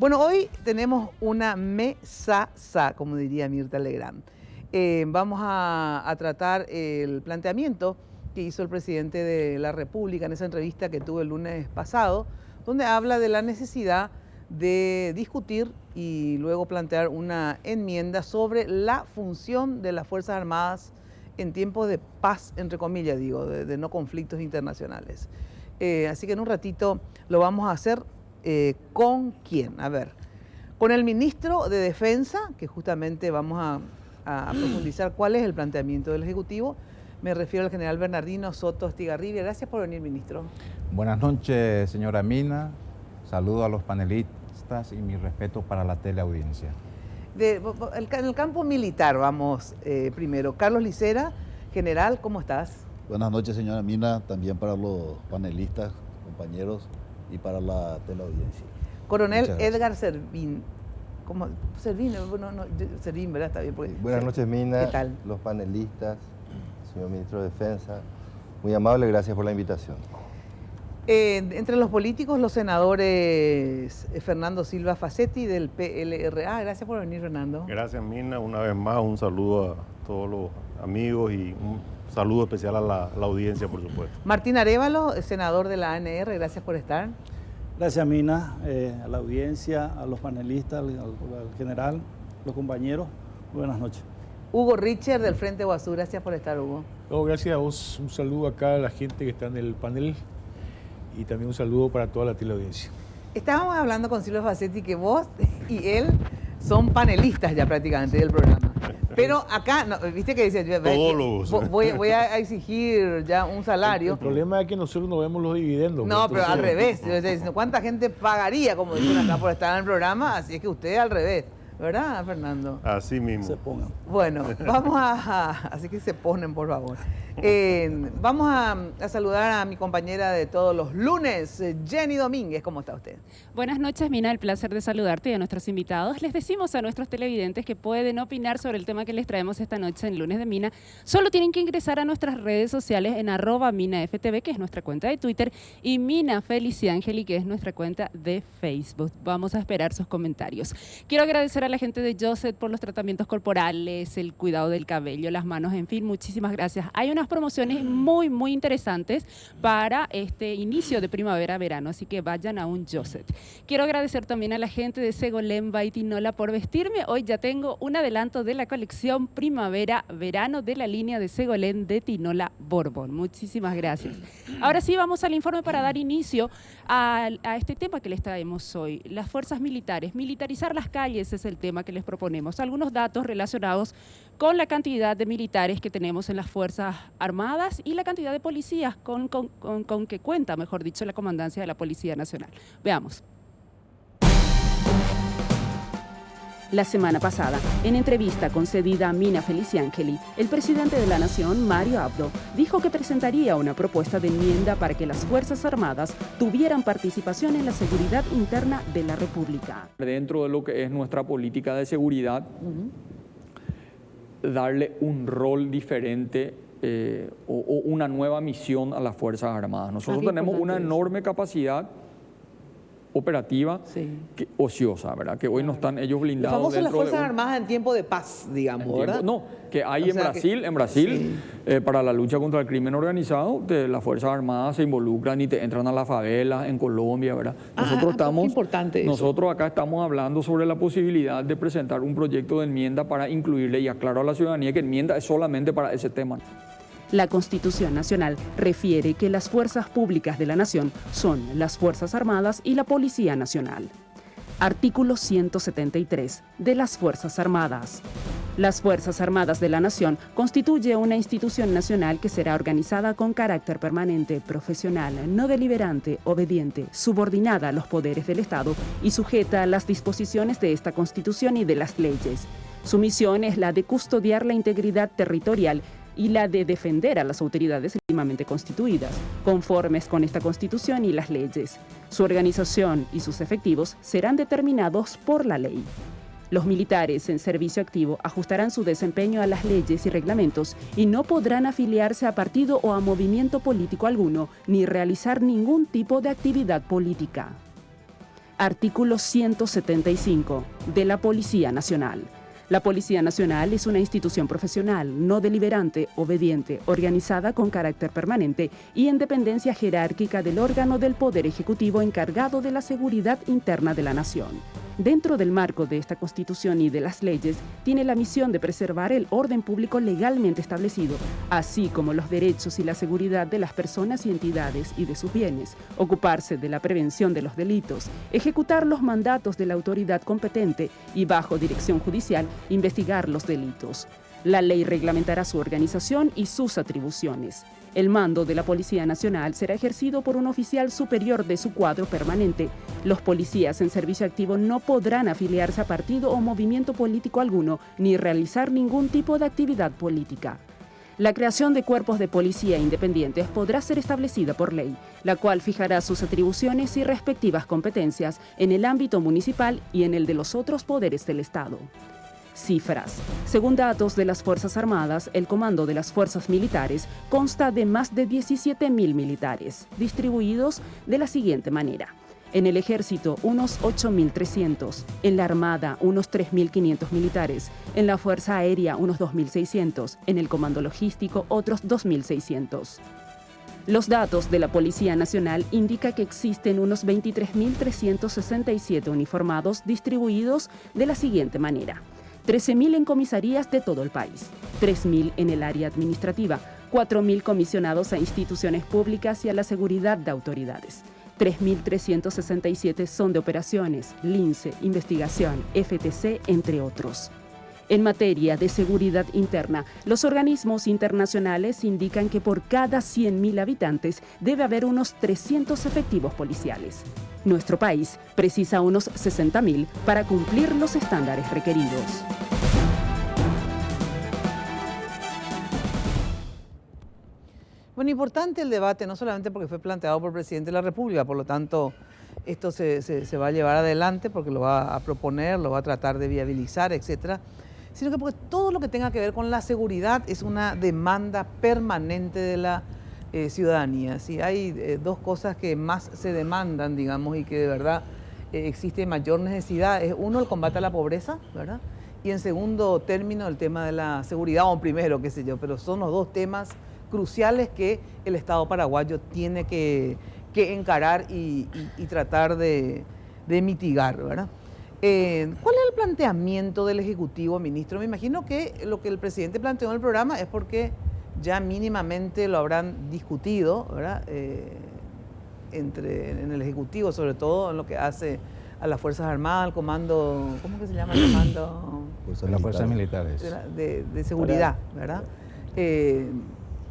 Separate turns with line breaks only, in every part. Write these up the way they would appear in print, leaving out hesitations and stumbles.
Bueno, hoy tenemos una mesaza, como diría Mirta Legrand. Vamos a tratar el planteamiento que hizo el presidente de la República en esa entrevista que tuvo el lunes pasado, donde habla de la necesidad de discutir y luego plantear una enmienda sobre la función de las Fuerzas Armadas en tiempos de paz, entre comillas, digo, de no conflictos internacionales. Así que en un ratito lo vamos a hacer. ¿Con quién? A ver, con el ministro de Defensa, que justamente vamos a profundizar cuál es el planteamiento del Ejecutivo. Me refiero al general Bernardino Soto Estigarribia. Gracias por venir, ministro.
Buenas noches, señora Mina. Saludo a los panelistas y mi respeto para la teleaudiencia.
En el campo militar vamos primero. Carlos Licera, general, ¿cómo estás?
Buenas noches, señora Mina, también para los panelistas, compañeros, y para la teleaudiencia.
Coronel Edgar Servín. ¿Cómo? Servín, no, Servín, ¿verdad? Está bien.
Buenas noches, Mina.
¿Qué tal?
Los panelistas, señor ministro de Defensa. Muy amable, gracias por la invitación.
Entre los políticos, los senadores Fernando Silva Facetti del PLRA. Gracias por venir, Fernando.
Gracias, Mina. Una vez más, un saludo a todos los amigos y un saludo especial a la audiencia, por supuesto.
Martín Arévalo, senador de la ANR, gracias por estar.
Gracias, Mina, a la audiencia, a los panelistas, al general, los compañeros. Buenas noches.
Hugo Richard, del Frente Guazú, gracias por estar, Hugo.
No, gracias a vos. Un saludo acá a la gente que está en el panel y también un saludo para toda la teleaudiencia. Estábamos
hablando con Silva Facetti que vos y él son panelistas ya prácticamente del programa. Pero acá, no, viste que dice, voy a exigir ya un salario.
El problema es que nosotros no vemos los dividendos.
No, pero al revés. ¿Cuánta gente pagaría, como dicen acá, por estar en el programa? Así es que usted al revés. ¿Verdad, Fernando?
Así mismo.
Se pongan.
Bueno, así que se ponen, por favor. Vamos a saludar a mi compañera de todos los lunes, Jenny Domínguez. ¿Cómo está usted?
Buenas noches, Mina. El placer de saludarte y a nuestros invitados. Les decimos a nuestros televidentes que pueden opinar sobre el tema que les traemos esta noche en Lunes de Mina. Solo tienen que ingresar a nuestras redes sociales en @MinaFTV, que es nuestra cuenta de Twitter, y Mina Feliciangeli, que es nuestra cuenta de Facebook. Vamos a esperar sus comentarios. Quiero agradecer a la gente de Joseph por los tratamientos corporales, el cuidado del cabello, las manos, en fin, muchísimas gracias. Hay unas promociones muy interesantes para este inicio de primavera-verano, así que vayan a un Joseph. Quiero agradecer también a la gente de Segolén by Tinola por vestirme. Hoy ya tengo un adelanto de la colección primavera-verano de la línea de Segolén de Tinola Borbón. Muchísimas gracias. Ahora sí, vamos al informe para dar inicio a este tema que les traemos hoy. Las fuerzas militares, militarizar las calles es el tema que les proponemos. Algunos datos relacionados con la cantidad de militares que tenemos en las Fuerzas Armadas y la cantidad de policías con que cuenta, mejor dicho, la Comandancia de la Policía Nacional. Veamos. La semana pasada, en entrevista concedida a Mina Feliciangeli, el presidente de la Nación, Mario Abdo, dijo que presentaría una propuesta de enmienda para que las Fuerzas Armadas tuvieran participación en la seguridad interna de la República.
Dentro de lo que es nuestra política de seguridad, darle un rol diferente o una nueva misión a las Fuerzas Armadas. Nosotros tenemos una enorme capacidad operativa ociosa, ¿verdad? Que hoy no están ellos blindados.
Famoso dentro las Fuerzas Armadas en tiempo de paz, digamos, ¿verdad?
No, que hay en Brasil, para la lucha contra el crimen organizado, las Fuerzas Armadas se involucran y te entran a las favelas en Colombia, ¿verdad? Nosotros acá estamos hablando sobre la posibilidad de presentar un proyecto de enmienda para incluirle, y aclaro a la ciudadanía que enmienda es solamente para ese tema.
La Constitución Nacional refiere que las fuerzas públicas de la nación son las Fuerzas Armadas y la Policía Nacional. Artículo 173 de las Fuerzas Armadas. Las Fuerzas Armadas de la Nación constituye una institución nacional que será organizada con carácter permanente, profesional, no deliberante, obediente, subordinada a los poderes del Estado y sujeta a las disposiciones de esta Constitución y de las leyes. Su misión es la de custodiar la integridad territorial y la de defender a las autoridades legítimamente constituidas, conformes con esta Constitución y las leyes. Su organización y sus efectivos serán determinados por la ley. Los militares en servicio activo ajustarán su desempeño a las leyes y reglamentos y no podrán afiliarse a partido o a movimiento político alguno, ni realizar ningún tipo de actividad política. Artículo 175 de la Policía Nacional. La Policía Nacional es una institución profesional, no deliberante, obediente, organizada con carácter permanente y en dependencia jerárquica del órgano del Poder Ejecutivo encargado de la seguridad interna de la nación. Dentro del marco de esta Constitución y de las leyes, tiene la misión de preservar el orden público legalmente establecido, así como los derechos y la seguridad de las personas y entidades y de sus bienes, ocuparse de la prevención de los delitos, ejecutar los mandatos de la autoridad competente y, bajo dirección judicial, investigar los delitos. La ley reglamentará su organización y sus atribuciones. El mando de la Policía Nacional será ejercido por un oficial superior de su cuadro permanente. Los policías en servicio activo no podrán afiliarse a partido o movimiento político alguno, ni realizar ningún tipo de actividad política. La creación de cuerpos de policía independientes podrá ser establecida por ley, la cual fijará sus atribuciones y respectivas competencias en el ámbito municipal y en el de los otros poderes del Estado. Cifras. Según datos de las Fuerzas Armadas, el comando de las Fuerzas Militares consta de más de 17.000 militares, distribuidos de la siguiente manera. En el Ejército, unos 8.300. En la Armada, unos 3.500 militares. En la Fuerza Aérea, unos 2.600. En el Comando Logístico, otros 2.600. Los datos de la Policía Nacional indican que existen unos 23.367 uniformados distribuidos de la siguiente manera. 13.000 en comisarías de todo el país, 3.000 en el área administrativa, 4.000 comisionados a instituciones públicas y a la seguridad de autoridades. 3.367 son de operaciones, LINCE, investigación, FTC, entre otros. En materia de seguridad interna, los organismos internacionales indican que por cada 100.000 habitantes debe haber unos 300 efectivos policiales. Nuestro país precisa unos 60.000 para cumplir los estándares requeridos.
Bueno, importante el debate, no solamente porque fue planteado por el presidente de la República, por lo tanto, esto se va a llevar adelante porque lo va a proponer, lo va a tratar de viabilizar, etcétera, sino que porque todo lo que tenga que ver con la seguridad es una demanda permanente de la ciudadanía. Si hay dos cosas que más se demandan, digamos, y que de verdad existe mayor necesidad, es uno, el combate a la pobreza, ¿verdad? Y en segundo término, el tema de la seguridad, o primero, qué sé yo, pero son los dos temas cruciales que el Estado paraguayo tiene que encarar y tratar de mitigar, ¿verdad? ¿Cuál es el planteamiento del Ejecutivo, ministro? Me imagino que lo que el presidente planteó en el programa es porque ya mínimamente lo habrán discutido, ¿verdad? En el Ejecutivo, sobre todo en lo que hace a las Fuerzas Armadas, al comando, ¿cómo que se llama el comando?
Las Fuerzas Militares.
De seguridad, ¿verdad?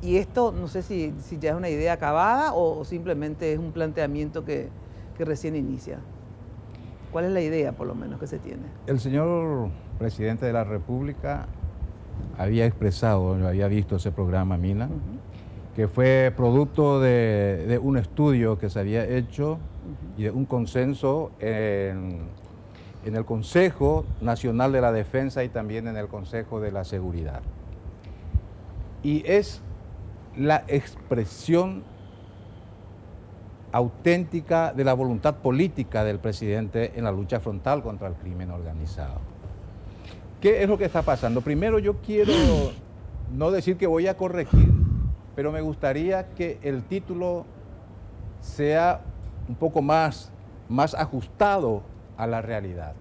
Y esto, no sé si ya es una idea acabada o simplemente es un planteamiento que recién inicia. ¿Cuál es la idea, por lo menos, que se tiene?
El señor presidente de la República había expresado, había visto ese programa Mina, que fue producto de un estudio que se había hecho y de un consenso en el Consejo Nacional de la Defensa y también en el Consejo de la Seguridad. Y es la expresión auténtica de la voluntad política del presidente en la lucha frontal contra el crimen organizado. ¿Qué es lo que está pasando? Primero, yo quiero no decir que voy a corregir, pero me gustaría que el título sea un poco más ajustado a la realidad.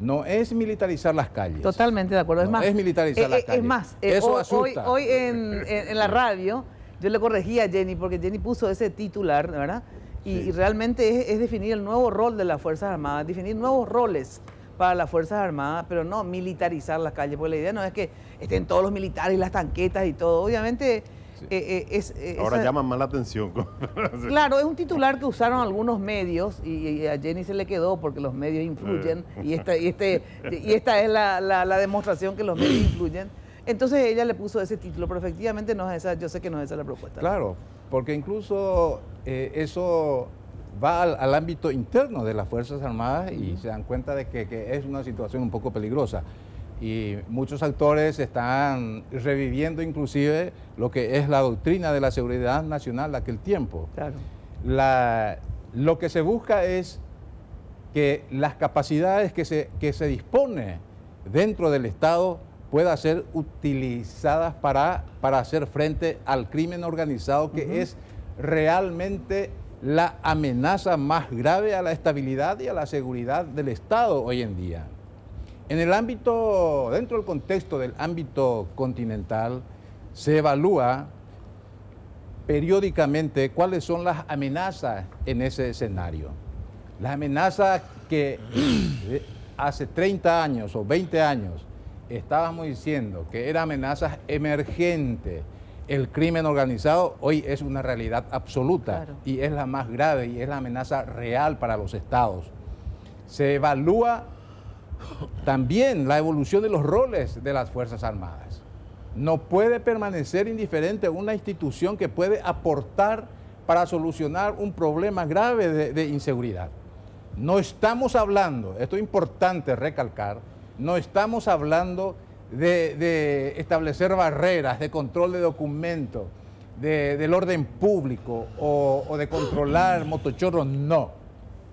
No es militarizar las calles.
Totalmente de acuerdo.
Es militarizar las calles.
Es más,
eso asusta.
Hoy en la radio yo le corregí a Jenny porque Jenny puso ese titular, ¿verdad? Y realmente es definir el nuevo rol de las Fuerzas Armadas, definir nuevos roles para las Fuerzas Armadas, pero no militarizar las calles, porque la idea no es que estén todos los militares y las tanquetas y todo. Obviamente
ahora llaman más la atención.
Claro, es un titular que usaron algunos medios y a Jenny se le quedó porque los medios influyen y esta es la demostración que los medios influyen. Entonces ella le puso ese título, pero efectivamente no es esa, yo sé que no es esa la propuesta.
Claro, porque incluso eso va al ámbito interno de las Fuerzas Armadas y se dan cuenta de que es una situación un poco peligrosa. Y muchos actores están reviviendo inclusive lo que es la doctrina de la seguridad nacional de aquel tiempo.
Claro.
Lo que se busca es que las capacidades que se dispone dentro del Estado puedan ser utilizadas para hacer frente al crimen organizado, que es realmente la amenaza más grave a la estabilidad y a la seguridad del Estado hoy en día. En el ámbito, dentro del contexto del ámbito continental, se evalúa periódicamente cuáles son las amenazas en ese escenario. Las amenazas que hace 30 años o 20 años estábamos diciendo que eran amenazas emergentes, el crimen organizado hoy es una realidad absoluta, claro, y es la más grave y es la amenaza real para los estados. Se evalúa también la evolución de los roles de las Fuerzas Armadas. No puede permanecer indiferente una institución que puede aportar para solucionar un problema grave de inseguridad. No estamos hablando, esto es importante recalcar, no estamos hablando de establecer barreras, de control de documentos, del orden público o de controlar motochorros, no.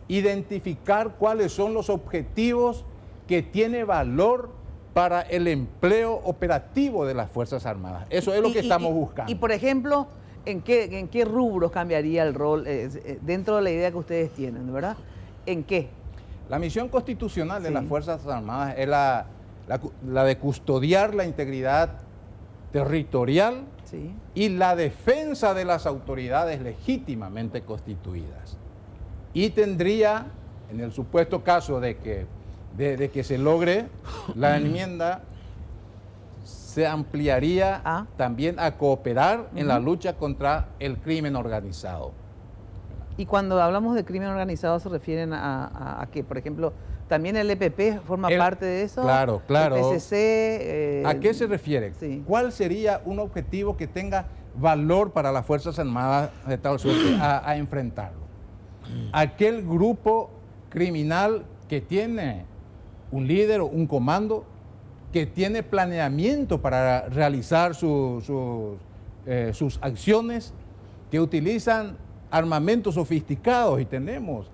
Identificar cuáles son los objetivos que tiene valor para el empleo operativo de las Fuerzas Armadas. Eso es lo que estamos buscando.
Y por ejemplo, ¿en qué rubros cambiaría el rol dentro de la idea que ustedes tienen, verdad? ¿En qué?
La misión constitucional de las Fuerzas Armadas es la de custodiar la integridad territorial y la defensa de las autoridades legítimamente constituidas. Y tendría, en el supuesto caso de que se logre la enmienda, se ampliaría también a cooperar en la lucha contra el crimen organizado.
Y cuando hablamos de crimen organizado, ¿se refieren a qué? Por ejemplo, ¿también el EPP forma parte de eso?
Claro, claro.
¿El PCC?
¿A qué se refiere?
Sí.
¿Cuál sería un objetivo que tenga valor para las Fuerzas Armadas de tal suerte a enfrentarlo? Aquel grupo criminal que tiene un líder o un comando, que tiene planeamiento para realizar sus acciones, que utilizan armamentos sofisticados, y tenemos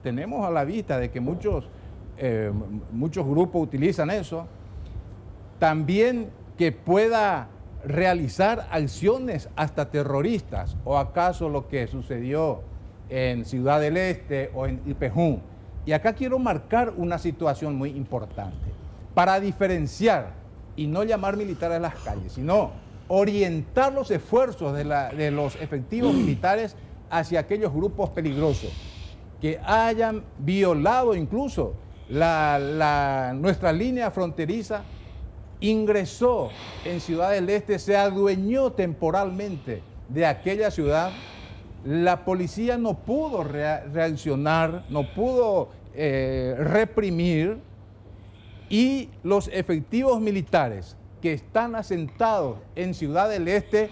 a la vista de que muchos grupos utilizan eso. También que pueda realizar acciones hasta terroristas, o acaso lo que sucedió en Ciudad del Este o en Ipejún. Y acá quiero marcar una situación muy importante para diferenciar y no llamar militares a las calles, sino orientar los esfuerzos de los efectivos militares hacia aquellos grupos peligrosos que hayan violado incluso nuestra línea fronteriza, ingresó en Ciudad del Este, se adueñó temporalmente de aquella ciudad. La policía no pudo reaccionar, no pudo reprimir, y los efectivos militares que están asentados en Ciudad del Este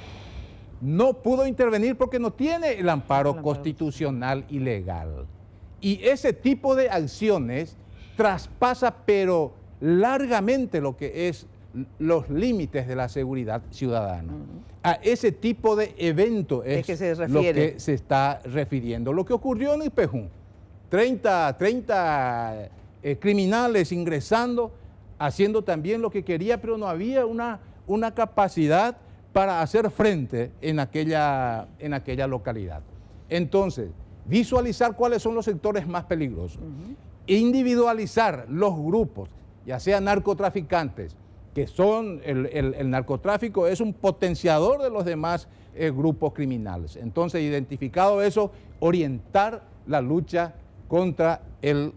no pudo intervenir porque no tiene el amparo constitucional y legal. Y ese tipo de acciones traspasa pero largamente lo que es los límites de la seguridad ciudadana. A ese tipo de evento es lo que se está refiriendo. Lo que ocurrió en Ipejún, 30 criminales ingresando, haciendo también lo que quería, pero no había una capacidad para hacer frente en aquella localidad. Entonces, visualizar cuáles son los sectores más peligrosos, individualizar los grupos, ya sean narcotraficantes, que son, el narcotráfico es un potenciador de los demás grupos criminales. Entonces, identificado eso, orientar la lucha contra el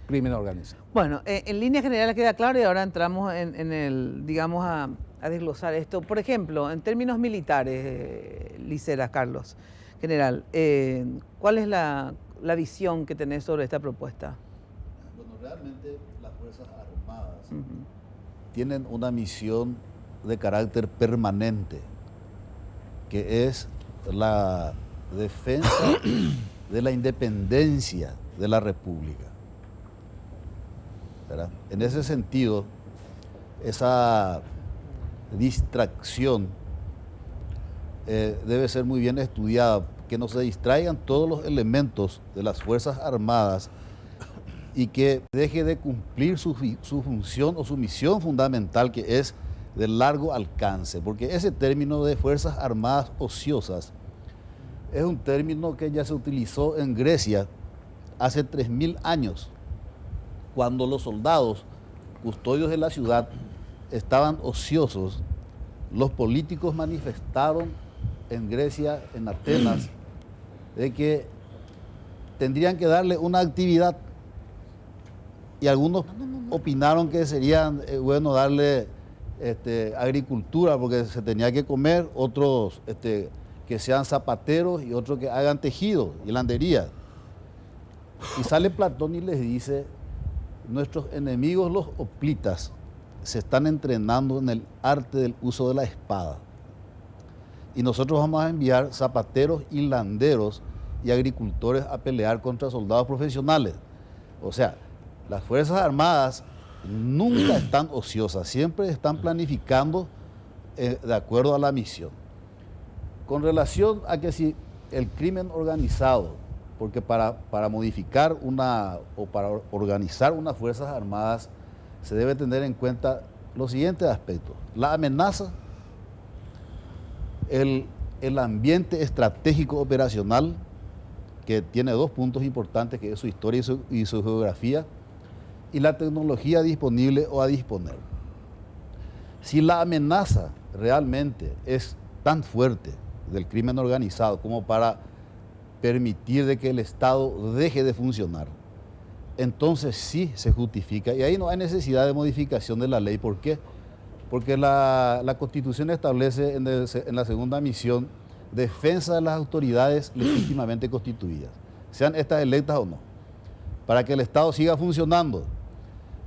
crimen organizado.
Bueno, en líneas generales queda claro, y ahora entramos en el, digamos, a desglosar esto. Por ejemplo, en términos militares, Licera, Carlos, general, ¿cuál es la visión que tenés sobre esta propuesta?
Bueno, realmente las Fuerzas Armadas tienen una misión de carácter permanente, que es la defensa de la independencia de la República, ¿verdad? En ese sentido, esa distracción debe ser muy bien estudiada, que no se distraigan todos los elementos de las Fuerzas Armadas y que deje de cumplir su función o su misión fundamental, que es de largo alcance, porque ese término de Fuerzas Armadas Ociosas es un término que ya se utilizó en Grecia hace 3000 años, cuando los soldados custodios de la ciudad estaban ociosos. Los políticos manifestaron en Grecia, en Atenas, de que tendrían que darle una actividad, y algunos opinaron que sería bueno darle agricultura porque se tenía que comer, otros que sean zapateros y otros que hagan tejido y hilandería. Y sale Platón y les dice: nuestros enemigos los hoplitas se están entrenando en el arte del uso de la espada, y nosotros vamos a enviar zapateros, hilanderos y agricultores a pelear contra soldados profesionales. O sea, las Fuerzas Armadas nunca están ociosas, siempre están planificando de acuerdo a la misión. Con relación a que si el crimen organizado, porque para modificar o para organizar unas Fuerzas Armadas se debe tener en cuenta los siguientes aspectos: la amenaza, el ambiente estratégico operacional, que tiene dos puntos importantes, que es su historia y su geografía, y la tecnología disponible o a disponer. Si la amenaza realmente es tan fuerte del crimen organizado como para permitir de que el Estado deje de funcionar, entonces sí se justifica, y ahí no hay necesidad de modificación de la ley. ¿Por qué? Porque la Constitución establece en la segunda misión defensa de las autoridades legítimamente constituidas, sean estas electas o no, para que el Estado siga funcionando.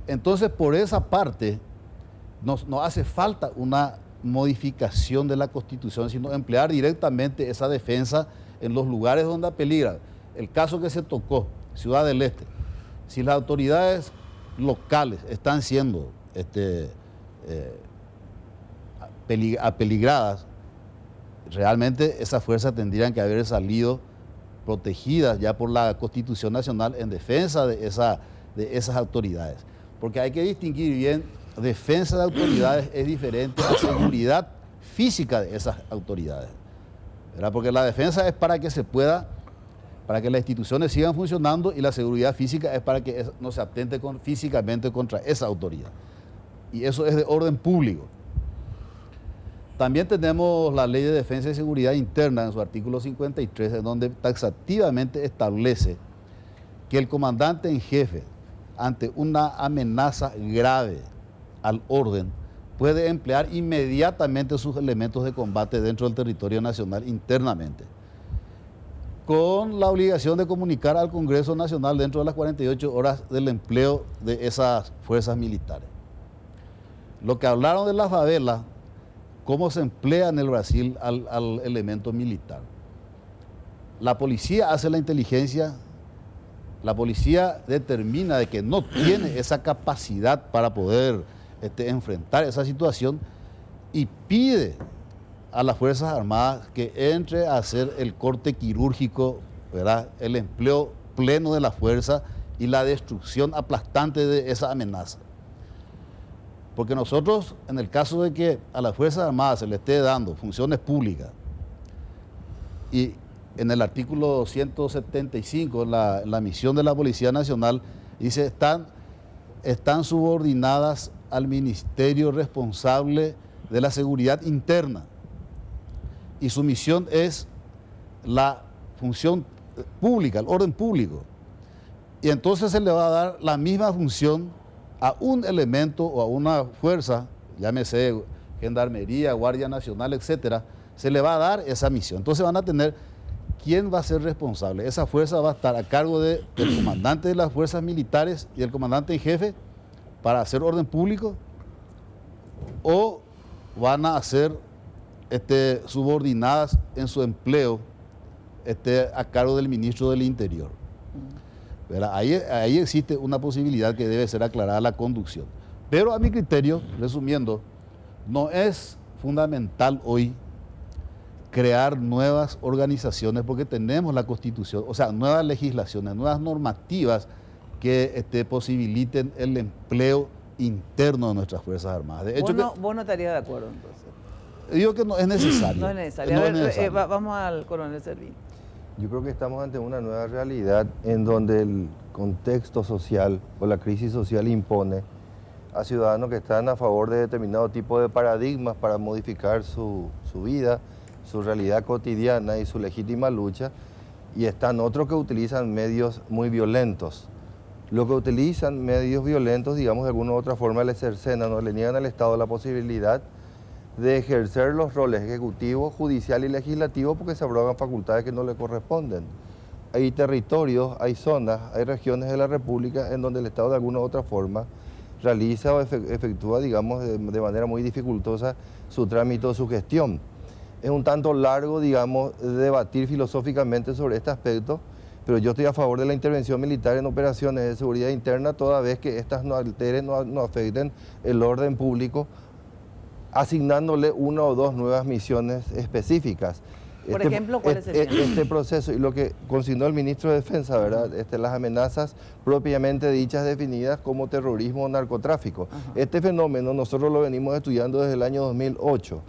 Entonces, por esa parte, no hace falta una modificación de la Constitución, sino emplear directamente esa defensa en los lugares donde peligra. El caso que se tocó, Ciudad del Este, si las autoridades locales están siendo apeligradas, realmente esas fuerzas tendrían que haber salido protegidas ya por la Constitución Nacional en defensa de esas autoridades. Porque hay que distinguir bien: defensa de autoridades es diferente a seguridad física de esas autoridades, ¿verdad? Porque la defensa es para que las instituciones sigan funcionando, y la seguridad física es para que no se atente físicamente contra esa autoridad. Y eso es de orden público. También tenemos la Ley de Defensa y Seguridad Interna en su artículo 53, en donde taxativamente establece que el comandante en jefe, ante una amenaza grave al orden, puede emplear inmediatamente sus elementos de combate dentro del territorio nacional internamente, con la obligación de comunicar al Congreso Nacional dentro de las 48 horas del empleo de esas fuerzas militares. Lo que hablaron de la favela, cómo se emplea en el Brasil al elemento militar. La policía hace la inteligencia, la policía determina de que no tiene esa capacidad para poder enfrentar esa situación, y pide a las Fuerzas Armadas que entre a hacer el corte quirúrgico, ¿verdad?, el empleo pleno de la fuerza y la destrucción aplastante de esa amenaza. Porque nosotros, en el caso de que a las Fuerzas Armadas se le esté dando funciones públicas, y en el artículo 175, en la misión de la Policía Nacional, dice: están subordinadas al Ministerio responsable de la Seguridad Interna, y su misión es la función pública, el orden público. Y entonces se le va a dar la misma función a un elemento o a una fuerza, llámese Gendarmería, Guardia Nacional, etcétera, se le va a dar esa misión. Entonces van a tener quién va a ser responsable. Esa fuerza va a estar a cargo del comandante de las fuerzas militares y el comandante en jefe para hacer orden público, o van a ser subordinadas en su empleo a cargo del ministro del Interior. ¿Verdad? Ahí existe una posibilidad que debe ser aclarada la conducción. Pero a mi criterio, resumiendo, no es fundamental hoy crear nuevas organizaciones, porque tenemos la Constitución, o sea, nuevas legislaciones, nuevas normativas que posibiliten el empleo interno de nuestras Fuerzas Armadas. De hecho,
vos no estarías de acuerdo entonces.
Digo que no es necesario.
No es necesario.
No
A
es
ver,
necesario.
vamos al coronel Servín.
Yo creo que estamos ante una nueva realidad en donde el contexto social o la crisis social impone a ciudadanos que están a favor de determinado tipo de paradigmas para modificar su vida, su realidad cotidiana y su legítima lucha, y están otros que utilizan medios muy violentos. Los que utilizan medios violentos, digamos, de alguna u otra forma les cercenan o le niegan al Estado la posibilidad de ejercer los roles ejecutivo, judicial y legislativo porque se abrogan facultades que no le corresponden. Hay territorios, hay zonas, hay regiones de la República en donde el Estado de alguna u otra forma realiza o efectúa, digamos, de manera muy dificultosa su trámite o su gestión. Es un tanto largo, digamos, debatir filosóficamente sobre este aspecto, pero yo estoy a favor de la intervención militar en operaciones de seguridad interna toda vez que estas no alteren, no afecten el orden público, asignándole una o dos nuevas misiones específicas.
Por ejemplo, ¿cuáles serían?
Este proceso y lo que consignó el ministro de Defensa, ¿verdad? Las amenazas propiamente dichas definidas como terrorismo o narcotráfico.
Ajá.
Este fenómeno nosotros lo venimos estudiando desde el año 2008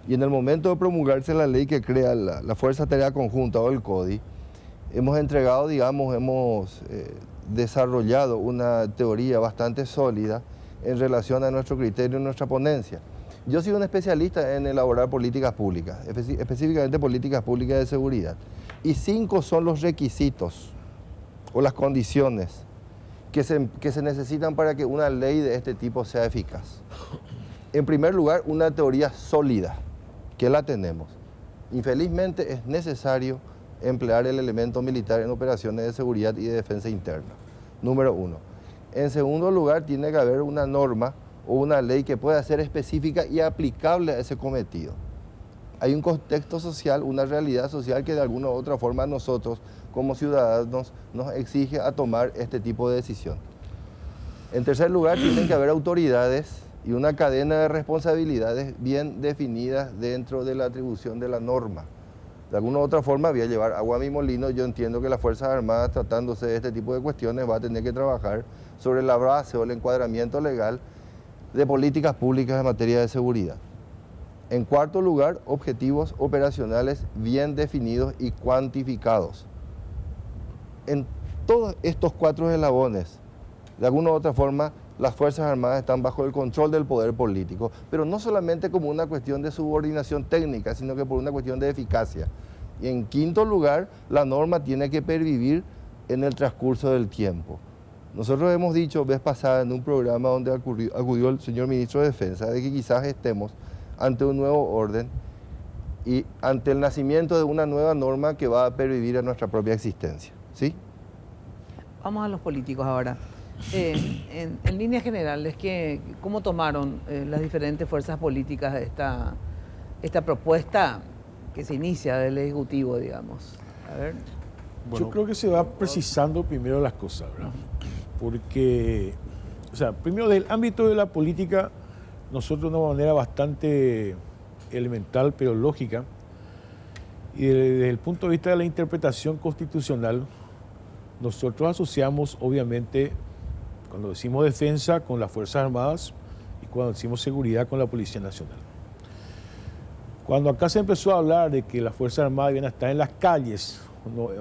y en el momento de promulgarse la ley que crea la Fuerza de Tarea Conjunta o el CODI, hemos entregado, digamos, hemos desarrollado una teoría bastante sólida en relación a nuestro criterio y nuestra ponencia. Yo soy un especialista en elaborar políticas públicas, específicamente políticas públicas de seguridad. Y 5 son los requisitos o las condiciones que se necesitan para que una ley de este tipo sea eficaz. En primer lugar, una teoría sólida, que la tenemos. Infelizmente es necesario emplear el elemento militar en operaciones de seguridad y de defensa interna. Número 1. En segundo lugar, tiene que haber una norma o una ley que pueda ser específica y aplicable a ese cometido. Hay un contexto social, una realidad social que de alguna u otra forma a nosotros como ciudadanos nos exige a tomar este tipo de decisión. En tercer lugar, tienen que haber autoridades y una cadena de responsabilidades bien definidas dentro de la atribución de la norma. De alguna u otra forma voy a llevar agua a mi molino. Yo entiendo que las Fuerzas Armadas, tratándose de este tipo de cuestiones, va a tener que trabajar sobre la base o el encuadramiento legal de políticas públicas en materia de seguridad. En cuarto lugar, objetivos operacionales bien definidos y cuantificados. En todos estos 4 eslabones, de alguna u otra forma, las Fuerzas Armadas están bajo el control del poder político, pero no solamente como una cuestión de subordinación técnica, sino que por una cuestión de eficacia. Y en quinto lugar, la norma tiene que pervivir en el transcurso del tiempo. Nosotros hemos dicho vez pasada en un programa donde acudió el señor ministro de Defensa de que quizás estemos ante un nuevo orden y ante el nacimiento de una nueva norma que va a pervivir a nuestra propia existencia. ¿Sí?
Vamos a los políticos ahora. En líneas generales, ¿cómo tomaron las diferentes fuerzas políticas esta propuesta que se inicia del Ejecutivo, digamos? A ver.
Bueno, yo creo que se va precisando primero las cosas, ¿verdad? Porque, o sea, primero del ámbito de la política, nosotros de una manera bastante elemental, pero lógica, y desde el punto de vista de la interpretación constitucional, nosotros asociamos, obviamente, cuando decimos defensa con las Fuerzas Armadas y cuando decimos seguridad con la Policía Nacional. Cuando acá se empezó a hablar de que las Fuerzas Armadas iban a estar en las calles,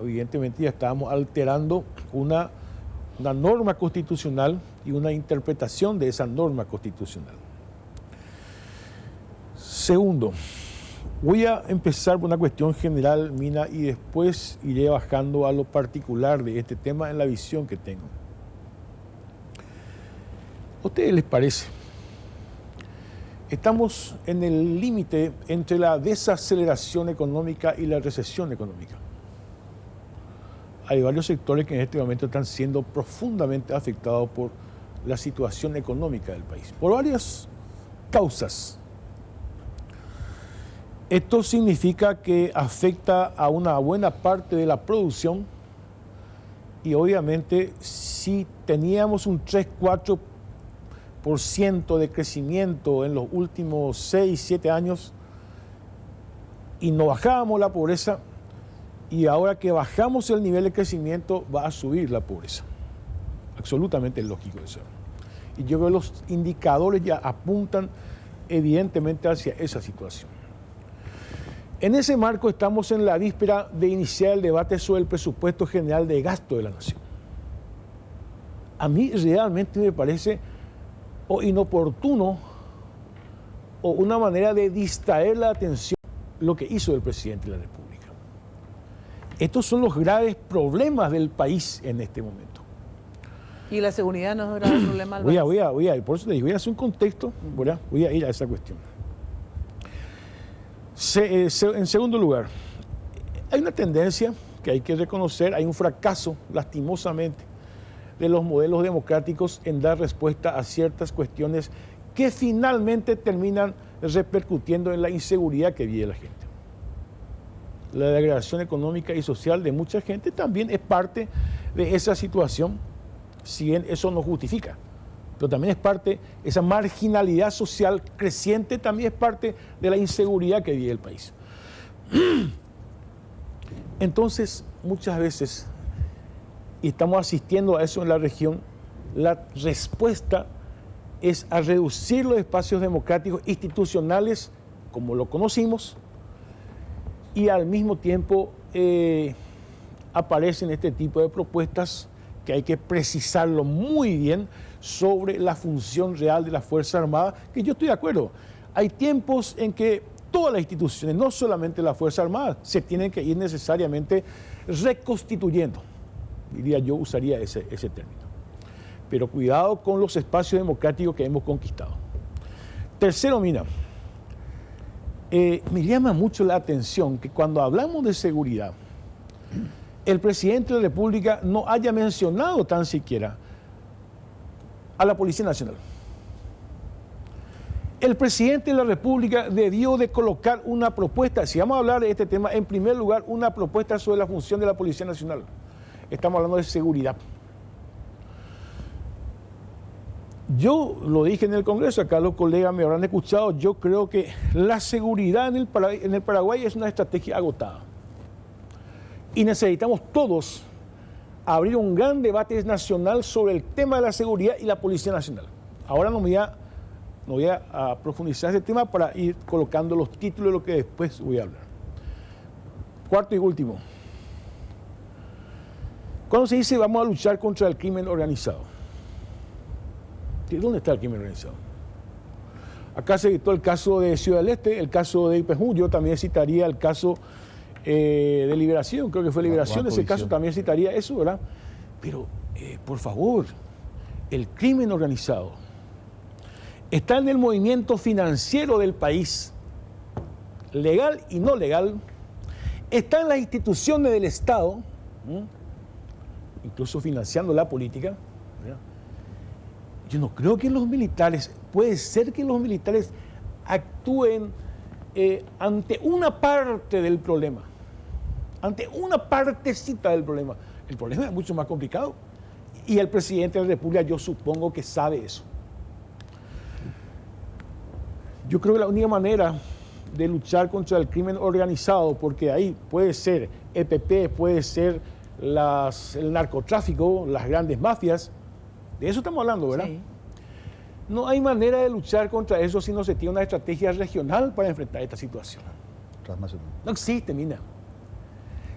evidentemente ya estábamos alterando una norma constitucional y una interpretación de esa norma constitucional. Segundo, voy a empezar por una cuestión general, Mina, y después iré bajando a lo particular de este tema en la visión que tengo. ¿A ustedes les parece? Estamos en el límite entre la desaceleración económica y la recesión económica. Hay varios sectores que en este momento están siendo profundamente afectados por la situación económica del país, por varias causas. Esto significa que afecta a una buena parte de la producción y obviamente si teníamos un 3-4% de crecimiento en los últimos 6-7 años y no bajábamos la pobreza, y ahora que bajamos el nivel de crecimiento va a subir la pobreza. absolutamente lógico eso. Y yo creo que los indicadores ya apuntan evidentemente hacia esa situación. En ese marco estamos en la víspera de iniciar el debate sobre el presupuesto general de gasto de la nación. A mí realmente me parece o inoportuno o una manera de distraer la atención lo que hizo el presidente de la República. Estos son los graves problemas del país en este momento.
¿Y la seguridad no es un grave problema?
Por eso te digo, voy a hacer un contexto, ¿verdad? Voy a ir a esa cuestión. En segundo lugar, hay una tendencia que hay que reconocer, hay un fracaso, lastimosamente, de los modelos democráticos en dar respuesta a ciertas cuestiones que finalmente terminan repercutiendo en la inseguridad que vive la gente. La degradación económica y social de mucha gente también es parte de esa situación, si bien eso no justifica, pero también es parte, esa marginalidad social creciente también es parte de la inseguridad que vive el país. Entonces, muchas veces, y estamos asistiendo a eso en la región, la respuesta es a reducir los espacios democráticos institucionales como lo conocimos y al mismo tiempo aparecen este tipo de propuestas que hay que precisarlo muy bien sobre la función real de las Fuerzas Armadas, que yo estoy de acuerdo. Hay tiempos en que todas las instituciones, no solamente las Fuerzas Armadas, se tienen que ir necesariamente reconstituyendo. Diría yo, usaría ese término. Pero cuidado con los espacios democráticos que hemos conquistado. Tercero, mira, me llama mucho la atención que cuando hablamos de seguridad, el presidente de la República no haya mencionado tan siquiera a la Policía Nacional. El presidente de la República debió de colocar una propuesta, si vamos a hablar de este tema, en primer lugar, una propuesta sobre la función de la Policía Nacional. Estamos hablando de seguridad. Yo lo dije en el Congreso, acá los colegas me habrán escuchado, yo creo que la seguridad en el Paraguay es una estrategia agotada. Y necesitamos todos abrir un gran debate nacional sobre el tema de la seguridad y la Policía Nacional. Ahora no voy a profundizar ese tema para ir colocando los títulos de lo que después voy a hablar. Cuarto y último. Cuando se dice vamos a luchar contra el crimen organizado, ¿dónde está el crimen organizado? Acá se citó el caso de Ciudad del Este, el caso de Ipjú, yo también citaría el caso de Liberación, creo que fue Liberación, ese caso también citaría eso, ¿verdad? Pero, por favor, el crimen organizado está en el movimiento financiero del país, legal y no legal, está en las instituciones del Estado, incluso financiando la política, ¿verdad? Yo no creo que los militares, puede ser que los militares actúen ante una parte del problema, ante una partecita del problema. El problema es mucho más complicado y el presidente de la República yo supongo que sabe eso. Yo creo que la única manera de luchar contra el crimen organizado, porque ahí puede ser EPP, puede ser el narcotráfico, las grandes mafias, de eso estamos hablando, ¿verdad? Sí. No hay manera de luchar contra eso si no se tiene una estrategia regional para enfrentar esta situación. No existe, mira.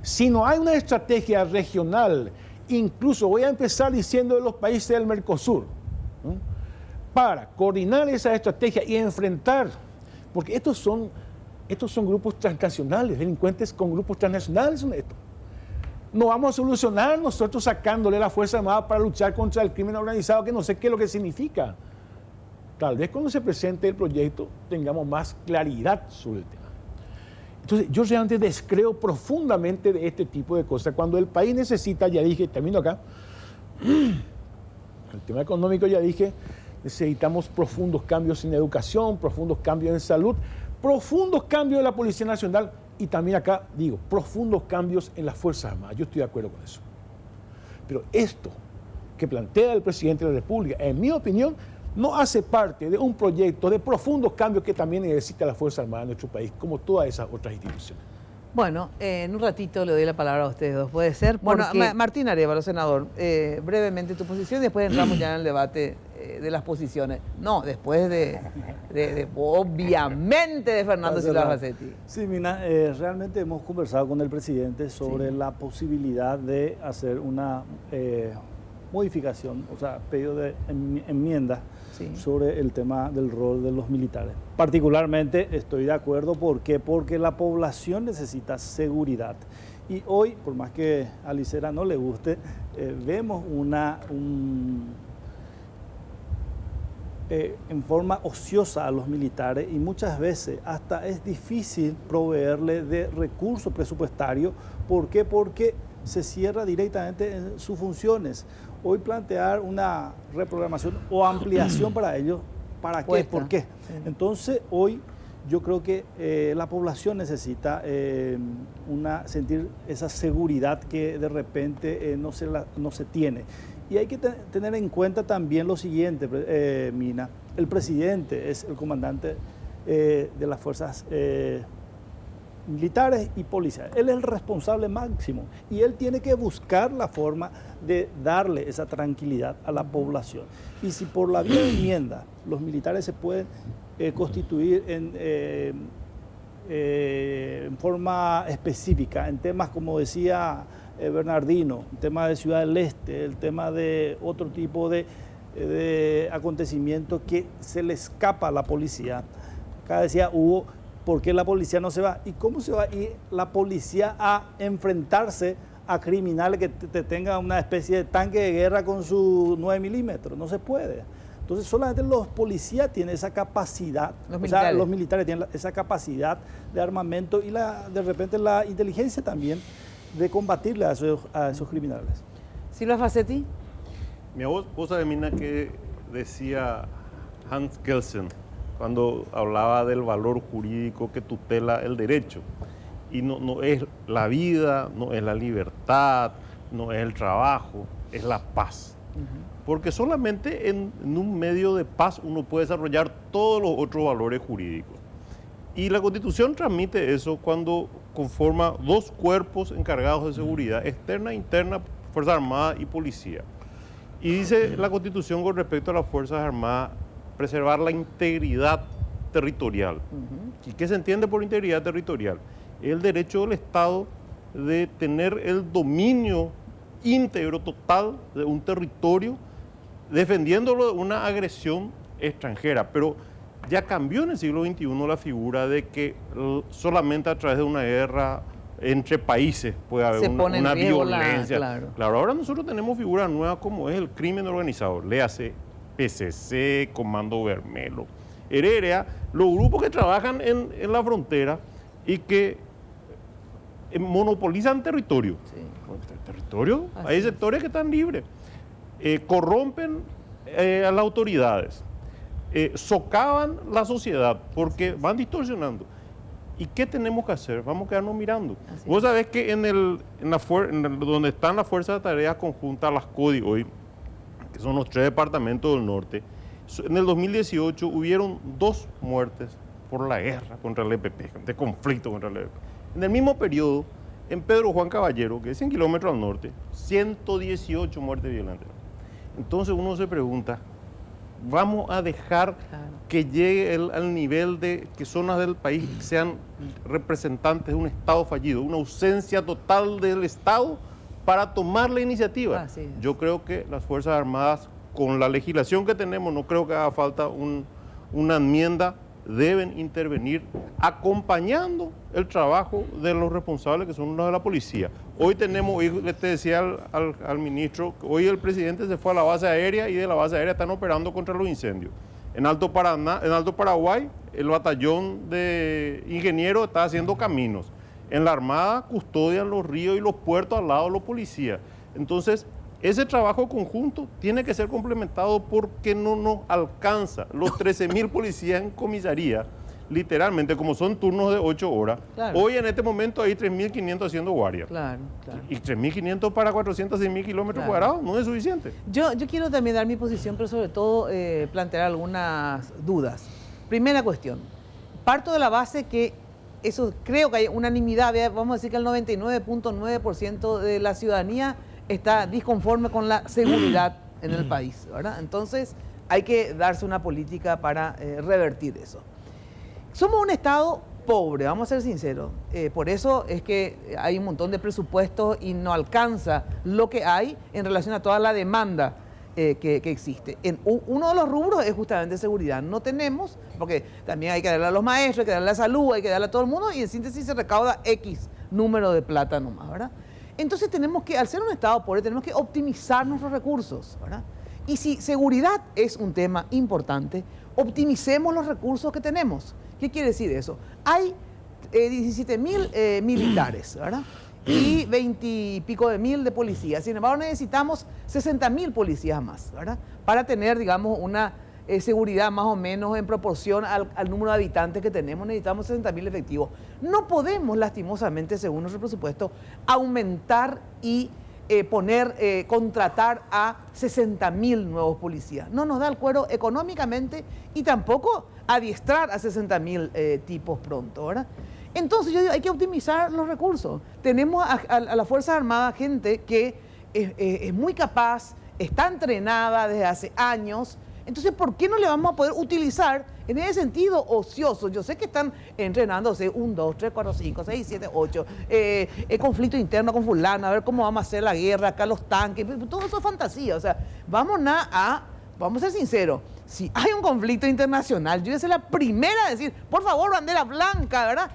Si no hay una estrategia regional, incluso voy a empezar diciendo de los países del Mercosur, para coordinar esa estrategia y enfrentar, porque estos son grupos transnacionales, delincuentes con grupos transnacionales son estos. No vamos a solucionar nosotros sacándole la Fuerza Armada para luchar contra el crimen organizado, que no sé qué es lo que significa. Tal vez cuando se presente el proyecto tengamos más claridad sobre el tema. Entonces, yo realmente descreo profundamente de este tipo de cosas. Cuando el país necesita, ya dije, termino acá, el tema económico ya dije, necesitamos profundos cambios en educación, profundos cambios en salud, profundos cambios en la Policía Nacional y también acá digo, profundos cambios en las Fuerzas Armadas. Yo estoy de acuerdo con eso. Pero esto que plantea el presidente de la República, en mi opinión, no hace parte de un proyecto de profundos cambios que también necesita la Fuerza Armada de nuestro país, como todas esas otras instituciones.
Bueno, en un ratito le doy la palabra a ustedes dos, ¿puede ser? Bueno, Martín Arévalo, senador, brevemente tu posición y después entramos ya en el debate de las posiciones. No, después obviamente, de Fernando Silva Facetti.
Sí, Mina, realmente hemos conversado con el presidente sobre la posibilidad de hacer una modificación, o sea, pedido de enmienda sobre el tema del rol de los militares. Particularmente estoy de acuerdo, ¿por qué? Porque la población necesita seguridad. Y hoy, por más que a Licera no le guste, vemos en forma ociosa a los militares y muchas veces hasta es difícil proveerle de recursos presupuestarios. ¿Por qué? Porque se cierra directamente en sus funciones. Hoy plantear una reprogramación o ampliación para ellos, ¿para qué? ¿Por qué? Entonces hoy yo creo que la población necesita sentir esa seguridad que de repente no se tiene. Y hay que tener en cuenta también lo siguiente, Mina. El presidente es el comandante de las fuerzas militares y policiales. Él es el responsable máximo y él tiene que buscar la forma de darle esa tranquilidad a la población. Y si por la vía de enmienda los militares se pueden constituir en forma específica, en temas como decía Bernardino, el tema de Ciudad del Este, el tema de otro tipo de acontecimientos que se le escapa a la policía. Acá decía Hugo, ¿por qué la policía no se va? ¿Y cómo se va a ir la policía a enfrentarse a criminales que tengan una especie de tanque de guerra con sus 9 milímetros? No se puede. Entonces solamente los policías tienen esa capacidad, los militares tienen esa capacidad de armamento y de repente la inteligencia también de combatirle a esos criminales.
Silva Facetti.
Mi esposa de Mina que decía Hans Kelsen cuando hablaba del valor jurídico que tutela el derecho. Y no es la vida, no es la libertad, no es el trabajo, es la paz. Porque solamente en un medio de paz uno puede desarrollar todos los otros valores jurídicos. Y la Constitución transmite eso cuando conforma dos cuerpos encargados de seguridad externa e interna, Fuerzas Armadas y Policía. Y dice la Constitución con respecto a las Fuerzas Armadas, preservar la integridad territorial. ¿Y qué se entiende por integridad territorial? El derecho del Estado de tener el dominio íntegro, total, de un territorio, defendiéndolo de una agresión extranjera. Pero ya cambió en el siglo XXI la figura de que solamente a través de una guerra entre países puede haber una violencia. Claro, ahora nosotros tenemos figuras nuevas como es el crimen organizado, léase PCC, Comando Vermelo, Heredia, los grupos que trabajan en la frontera y que monopolizan territorio. Territorio, hay sectores que están libres, corrompen a las autoridades, socavan la sociedad porque van distorsionando. ¿Y qué tenemos que hacer? Vamos a quedarnos mirando. Vos sabés que donde están las fuerzas de tareas conjuntas, las CODI hoy, que son los 3 departamentos del norte, en el 2018 hubieron 2 muertes por la guerra contra el EPP, de conflicto contra el EPP. En el mismo periodo, en Pedro Juan Caballero, que es 100 kilómetros al norte, 118 muertes violentas. Entonces uno se pregunta, ¿vamos a dejar que llegue al nivel de que zonas del país sean representantes de un Estado fallido, una ausencia total del Estado para tomar la iniciativa? Yo creo que las Fuerzas Armadas, con la legislación que tenemos, no creo que haga falta una enmienda, deben intervenir acompañando el trabajo de los responsables que son los de la policía. Hoy tenemos, hoy te decía al ministro, hoy el presidente se fue a la base aérea y de la base aérea están operando contra los incendios. En Alto Paraguay, el batallón de ingenieros está haciendo caminos. En la Armada custodian los ríos y los puertos al lado de los policías. Entonces, ese trabajo conjunto tiene que ser complementado porque no nos alcanza. Los 13.000 policías en comisaría, literalmente, como son turnos de 8 horas, hoy en este momento hay 3.500 haciendo guardia. Y 3.500 para 406.000 kilómetros cuadrados no es suficiente.
Yo quiero también dar mi posición, pero sobre todo plantear algunas dudas. Primera cuestión, parto de la base que eso creo que hay unanimidad, vamos a decir que el 99.9% de la ciudadanía está disconforme con la seguridad en el país, ¿verdad? Entonces hay que darse una política para revertir eso. Somos un Estado pobre, vamos a ser sinceros. Por eso es que hay un montón de presupuestos y no alcanza lo que hay en relación a toda la demanda que existe. Uno de los rubros es justamente seguridad. No tenemos, porque también hay que darle a los maestros, hay que darle a la salud, hay que darle a todo el mundo y en síntesis se recauda X número de plata nomás, ¿verdad? Entonces tenemos que, al ser un Estado pobre, tenemos que optimizar nuestros recursos, ¿verdad? Y si seguridad es un tema importante, optimicemos los recursos que tenemos. ¿Qué quiere decir eso? Hay 17.000 militares, ¿verdad? Y 20 y pico de mil de policías. Sin embargo, necesitamos 60.000 policías más, ¿verdad? Para tener, digamos, una seguridad más o menos en proporción al número de habitantes que tenemos. Necesitamos 60.000 efectivos. No podemos, lastimosamente, según nuestro presupuesto, aumentar y contratar a 60.000 nuevos policías. No nos da el cuero económicamente y tampoco adiestrar a 60.000 tipos pronto, ¿verdad? Entonces yo digo, hay que optimizar los recursos. Tenemos a la Fuerza Armada gente que es muy capaz, está entrenada desde hace años. Entonces, ¿por qué no le vamos a poder utilizar en ese sentido ocioso? Yo sé que están entrenándose 1, 2, 3, 4, 5, 6, 7, 8, conflicto interno con fulano, a ver cómo vamos a hacer la guerra, acá los tanques, todo eso es fantasía. O sea, vamos a ser sinceros, si hay un conflicto internacional, yo voy a ser la primera a decir, por favor, bandera blanca, ¿verdad?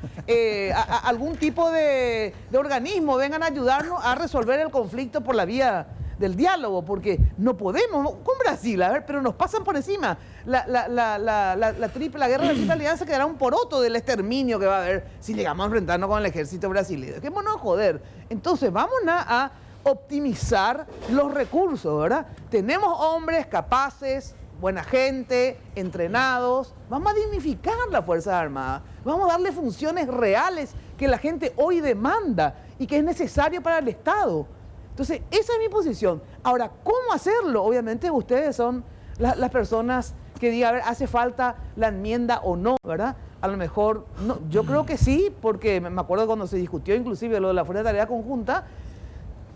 Algún tipo de organismo vengan a ayudarnos a resolver el conflicto por la vía del diálogo, porque no podemos, con Brasil, a ver, pero nos pasan por encima. La guerra de la Triple Alianza quedará un poroto del exterminio que va a haber si llegamos a enfrentarnos con el ejército brasileño. ¿Qué mono joder? Entonces, vamos a optimizar los recursos, ¿verdad? Tenemos hombres capaces, buena gente, entrenados. Vamos a dignificar las Fuerzas Armadas. Vamos a darle funciones reales que la gente hoy demanda y que es necesario para el Estado. Entonces, esa es mi posición. Ahora, ¿cómo hacerlo? Obviamente ustedes son las personas que digan, a ver, ¿hace falta la enmienda o no, verdad? A lo mejor, no, yo creo que sí, porque me acuerdo cuando se discutió inclusive lo de la Fuerza de Tarea Conjunta,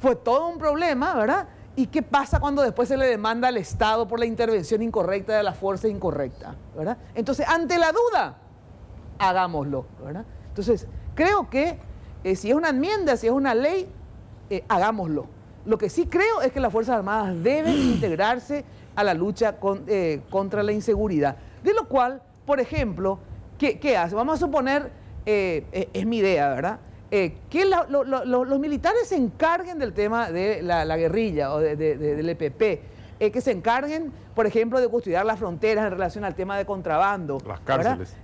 fue todo un problema, ¿verdad? ¿Y qué pasa cuando después se le demanda al Estado por la intervención incorrecta de la fuerza incorrecta, ¿verdad? Entonces, ante la duda, hagámoslo, ¿verdad? Entonces, creo que si es una enmienda, si es una ley, hagámoslo. Lo que sí creo es que las Fuerzas Armadas deben integrarse a la lucha contra la inseguridad. De lo cual, por ejemplo, ¿qué hace? Vamos a suponer, es mi idea, ¿verdad? Que los militares se encarguen del tema de la guerrilla o del EPP, que se encarguen, por ejemplo, de custodiar las fronteras en relación al tema de contrabando.
Las cárceles.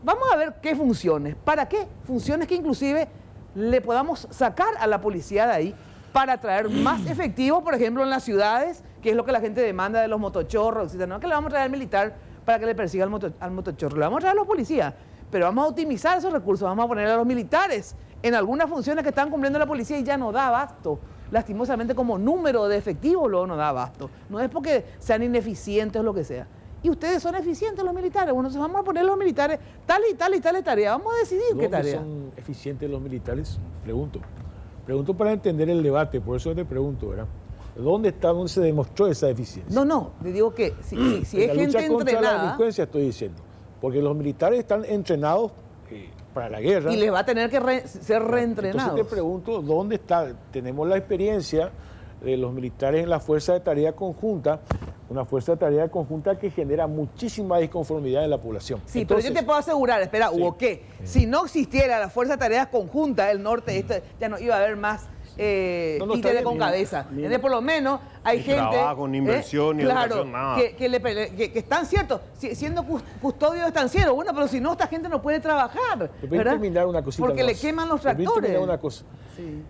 Vamos a ver qué funciones. ¿Para qué? Funciones que inclusive le podamos sacar a la policía de ahí para traer más efectivo, por ejemplo, en las ciudades, que es lo que la gente demanda de los motochorros, etc. No es que le vamos a traer al militar para que le persiga al motochorro, le vamos a traer a los policías, pero vamos a optimizar esos recursos, vamos a poner a los militares en algunas funciones que están cumpliendo la policía y ya no da abasto. Lastimosamente, como número de efectivos luego no da abasto. No es porque sean ineficientes o lo que sea. Y ustedes son eficientes los militares. Bueno, entonces vamos a poner a los militares tal y tal y tal tarea. Vamos a decidir qué tarea.
¿Son eficientes los militares? Pregunto para entender el debate, por eso te pregunto, ¿verdad? ¿Dónde se demostró esa eficiencia?
No, te digo que si es gente
entrenada... En la lucha contra la delincuencia estoy diciendo, porque los militares están entrenados para la guerra.
Y les va a tener que ser reentrenados.
Entonces te pregunto, ¿dónde está? Tenemos la experiencia de los militares en la Fuerza de Tarea Conjunta, una Fuerza de Tarea Conjunta que genera muchísima disconformidad en la población.
Sí, entonces, pero yo te puedo asegurar, espera, sí, Hugo, que si no existiera la Fuerza de Tareas Conjunta del norte, ya no iba a haber más títere con cabeza. Por lo menos hay gente...
Trabajo, ni inversión, ni educación, nada.
Que están ciertos, siendo custodios de estancieros. Bueno, pero si no, esta gente no puede trabajar.
¿Puedes terminar una cosita
porque
más?
Le queman los tractores.
Terminar una cosa.
Sí.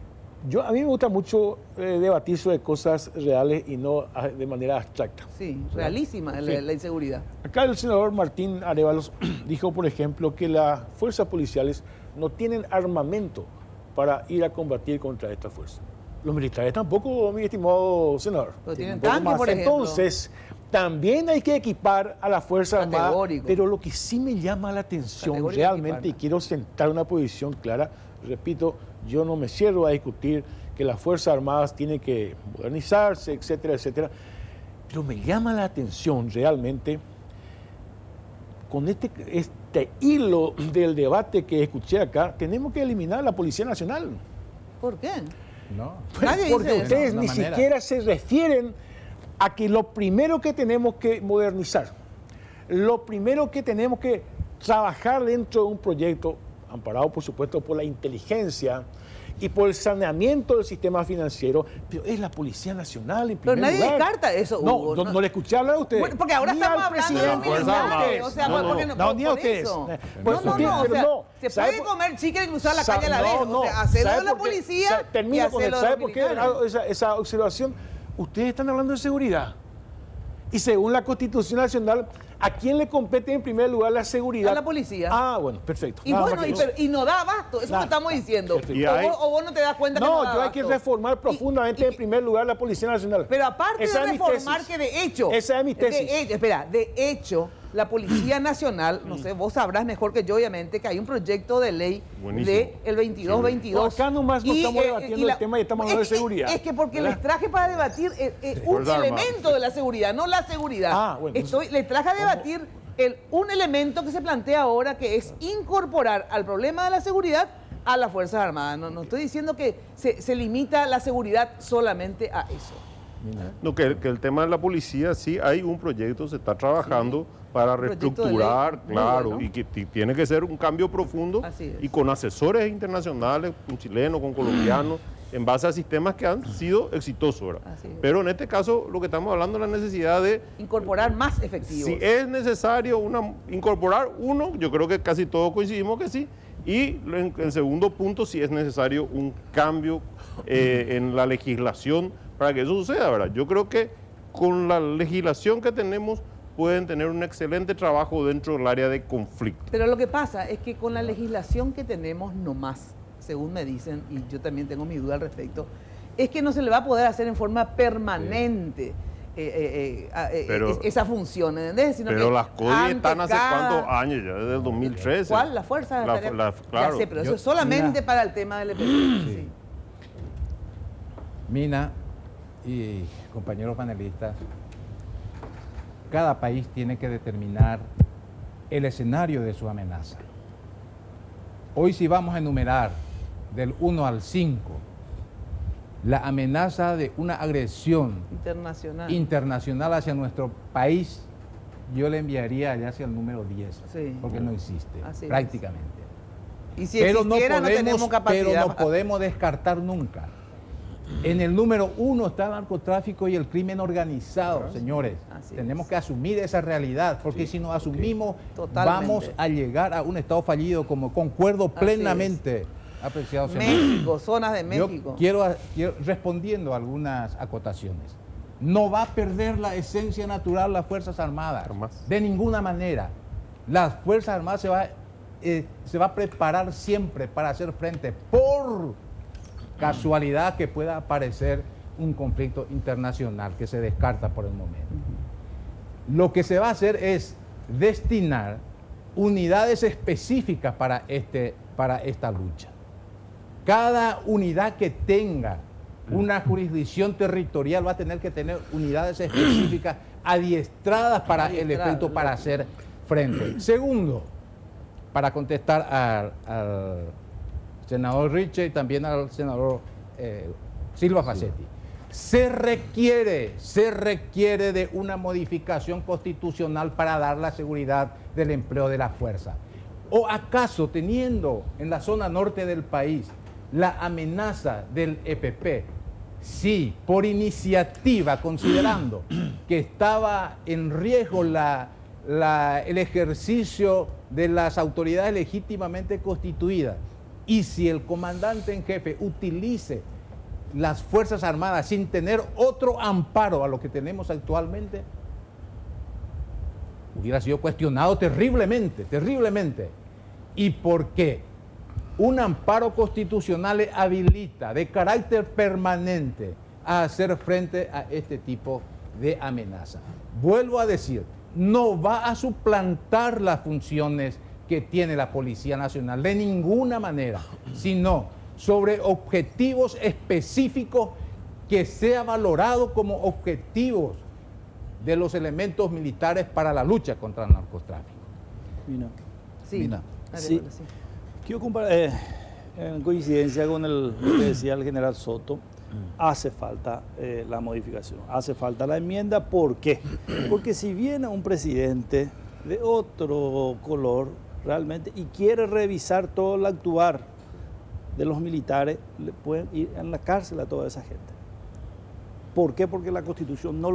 A mí me gusta mucho debatir sobre cosas reales y no de manera abstracta.
Sí, realísima la inseguridad.
Acá el senador Martín Arévalos dijo, por ejemplo, que las fuerzas policiales no tienen armamento para ir a combatir contra esta fuerza. Los militares tampoco, mi estimado senador.
Pero tienen tanques, por ejemplo.
Entonces, también hay que equipar a la Fuerza Armada,
Categórico.
pero lo que sí me llama la atención
Categórico
realmente, y
equiparla.
quiero sentar una posición clara, repito, yo no me cierro a discutir que las Fuerzas Armadas tienen que modernizarse, etcétera, etcétera, pero me llama la atención realmente con este hilo del debate que escuché acá, tenemos que eliminar a la Policía Nacional.
¿Por qué?
No.
Nadie
Porque
dice eso.
ustedes
De
ni
una manera.
siquiera se refieren a que lo primero que tenemos que modernizar, lo primero que tenemos que trabajar dentro de un proyecto, amparado por supuesto por la inteligencia y por el saneamiento del sistema financiero, pero es la Policía Nacional en
Pero
primer
nadie
lugar.
descarta eso,
No,
Hugo.
no le escuché hablar a ustedes.
Bueno, porque ahora
Ni
estamos
al
hablando de
presidente,
Fuerzas
ni a
Armadas.
ustedes.
O sea,
No,
porque
No, ni a
por
ustedes.
eso.
Pues,
No, o
pero
sea,
no.
se
¿Sabe
puede
por-
comer chicken y cruzar la calle a la vez.
No,
O sea, hacerlo
¿sabe
de la
por qué?
policía y
Termino con
hacerlo
eso.
de
¿Sabe
los
por qué
militares.
hago esa observación? Ustedes están hablando de seguridad. Y según la Constitución Nacional, ¿a quién le compete en primer lugar la seguridad?
A la policía.
Ah, bueno, perfecto.
Y
Nada
bueno,
más
y,
que
pero-
eso.
y no da abasto, eso es lo
Nada.
que estamos diciendo.
Perfecto.
Y
O
hay-
vos no te das cuenta que
No,
no da
yo hay que
abasto.
reformar profundamente
y-
en primer lugar la Policía Nacional.
Pero aparte
Esa
de
es mi
reformar,
tesis.
que de hecho...
Esa es mi tesis.
De hecho, la Policía Nacional, no sé, vos sabrás mejor que yo, obviamente, que hay un proyecto de ley
Buenísimo.
de el 22-22.
No, acá nomás no estamos debatiendo el tema y estamos hablando de seguridad.
Es que porque
¿verdad?
les traje para debatir un
Fuerzas
elemento de la seguridad, no la seguridad.
Ah, bueno,
Les traje a debatir un elemento que se plantea ahora, que es incorporar al problema de la seguridad a las Fuerzas Armadas. No estoy diciendo que se limita la seguridad solamente a eso.
No, que el tema de la policía, sí hay un proyecto, se está trabajando para
Un proyecto de
reestructurar,
ley muy
claro,
bueno.
y que tiene que ser un cambio profundo
Así es.
y con asesores internacionales, con chilenos, con colombianos, en base a sistemas que han sido exitosos. ¿verdad?
Así es.
Pero en este caso, lo que estamos hablando es la necesidad de,
Incorporar más efectivos.
si es necesario incorporar uno, yo creo que casi todos coincidimos que sí, y en segundo punto, si es necesario un cambio en la legislación para que eso suceda, ¿verdad? Yo creo que con la legislación que tenemos pueden tener un excelente trabajo dentro del área de conflicto.
Pero lo que pasa es que con la legislación que tenemos nomás, según me dicen, y yo también tengo mi duda al respecto, es que no se le va a poder hacer en forma permanente
Pero-
esa función, ¿entendés? Sino
Pero
que
las CODI
ante
están hace
cada-
cuántos años, ya desde el 2013.
¿Cuál? La fuerza.
Claro.
Ya sé, pero
Yo-
eso es solamente
mira.
para el tema del EPP. Sí.
Mina y compañeros panelistas, cada país tiene que determinar el escenario de su amenaza. Hoy si vamos a enumerar del 1 al 5 la amenaza de una agresión
Internacional.
internacional hacia nuestro país, yo le enviaría allá hacia el número 10,
Sí.
porque no existe
Así es.
prácticamente.
Y si existiera, no tenemos capacidad.
pero no podemos descartar nunca. En el número 1 está el narcotráfico y el crimen organizado, señores.
Así
Tenemos
es.
que asumir esa realidad, porque si no asumimos,
Totalmente.
vamos a llegar a un estado fallido, como concuerdo
Así
plenamente, apreciado senador.
México, zonas de
Yo
México.
quiero respondiendo a algunas acotaciones. No va a perder la esencia natural las Fuerzas Armadas.
Jamás.
De ninguna manera. Las Fuerzas Armadas se va a preparar siempre para hacer frente por casualidad que pueda aparecer un conflicto internacional que se descarta por el momento. Lo que se va a hacer es destinar unidades específicas para esta lucha. Cada unidad que tenga una jurisdicción territorial va a tener que tener unidades específicas adiestradas para el efecto, para hacer frente. Segundo, para contestar al senador Riche y también al senador Silva Facetti, se requiere de una modificación constitucional para dar la seguridad del empleo de la fuerza. ¿O acaso teniendo en la zona norte del país la amenaza del EPP, sí, por iniciativa, considerando que estaba en riesgo el ejercicio de las autoridades legítimamente constituidas, y si el comandante en jefe utilice las Fuerzas Armadas sin tener otro amparo a lo que tenemos actualmente, hubiera sido cuestionado terriblemente. ¿Y por qué? Un amparo constitucional le habilita de carácter permanente a hacer frente a este tipo de amenaza. Vuelvo a decir, no va a suplantar las funciones que tiene la Policía Nacional de ninguna manera, sino sobre objetivos específicos que sea valorado como objetivos de los elementos militares para la lucha contra el narcotráfico.
Mina.
Sí.
Mina.
Sí. Quiero comparar, en coincidencia con lo que decía el general Soto, hace falta la modificación, hace falta la enmienda. ¿Por qué? Porque si viene un presidente de otro color realmente y quiere revisar todo el actuar de los militares, le pueden ir en la cárcel a toda esa gente. ¿Por qué? Porque la Constitución no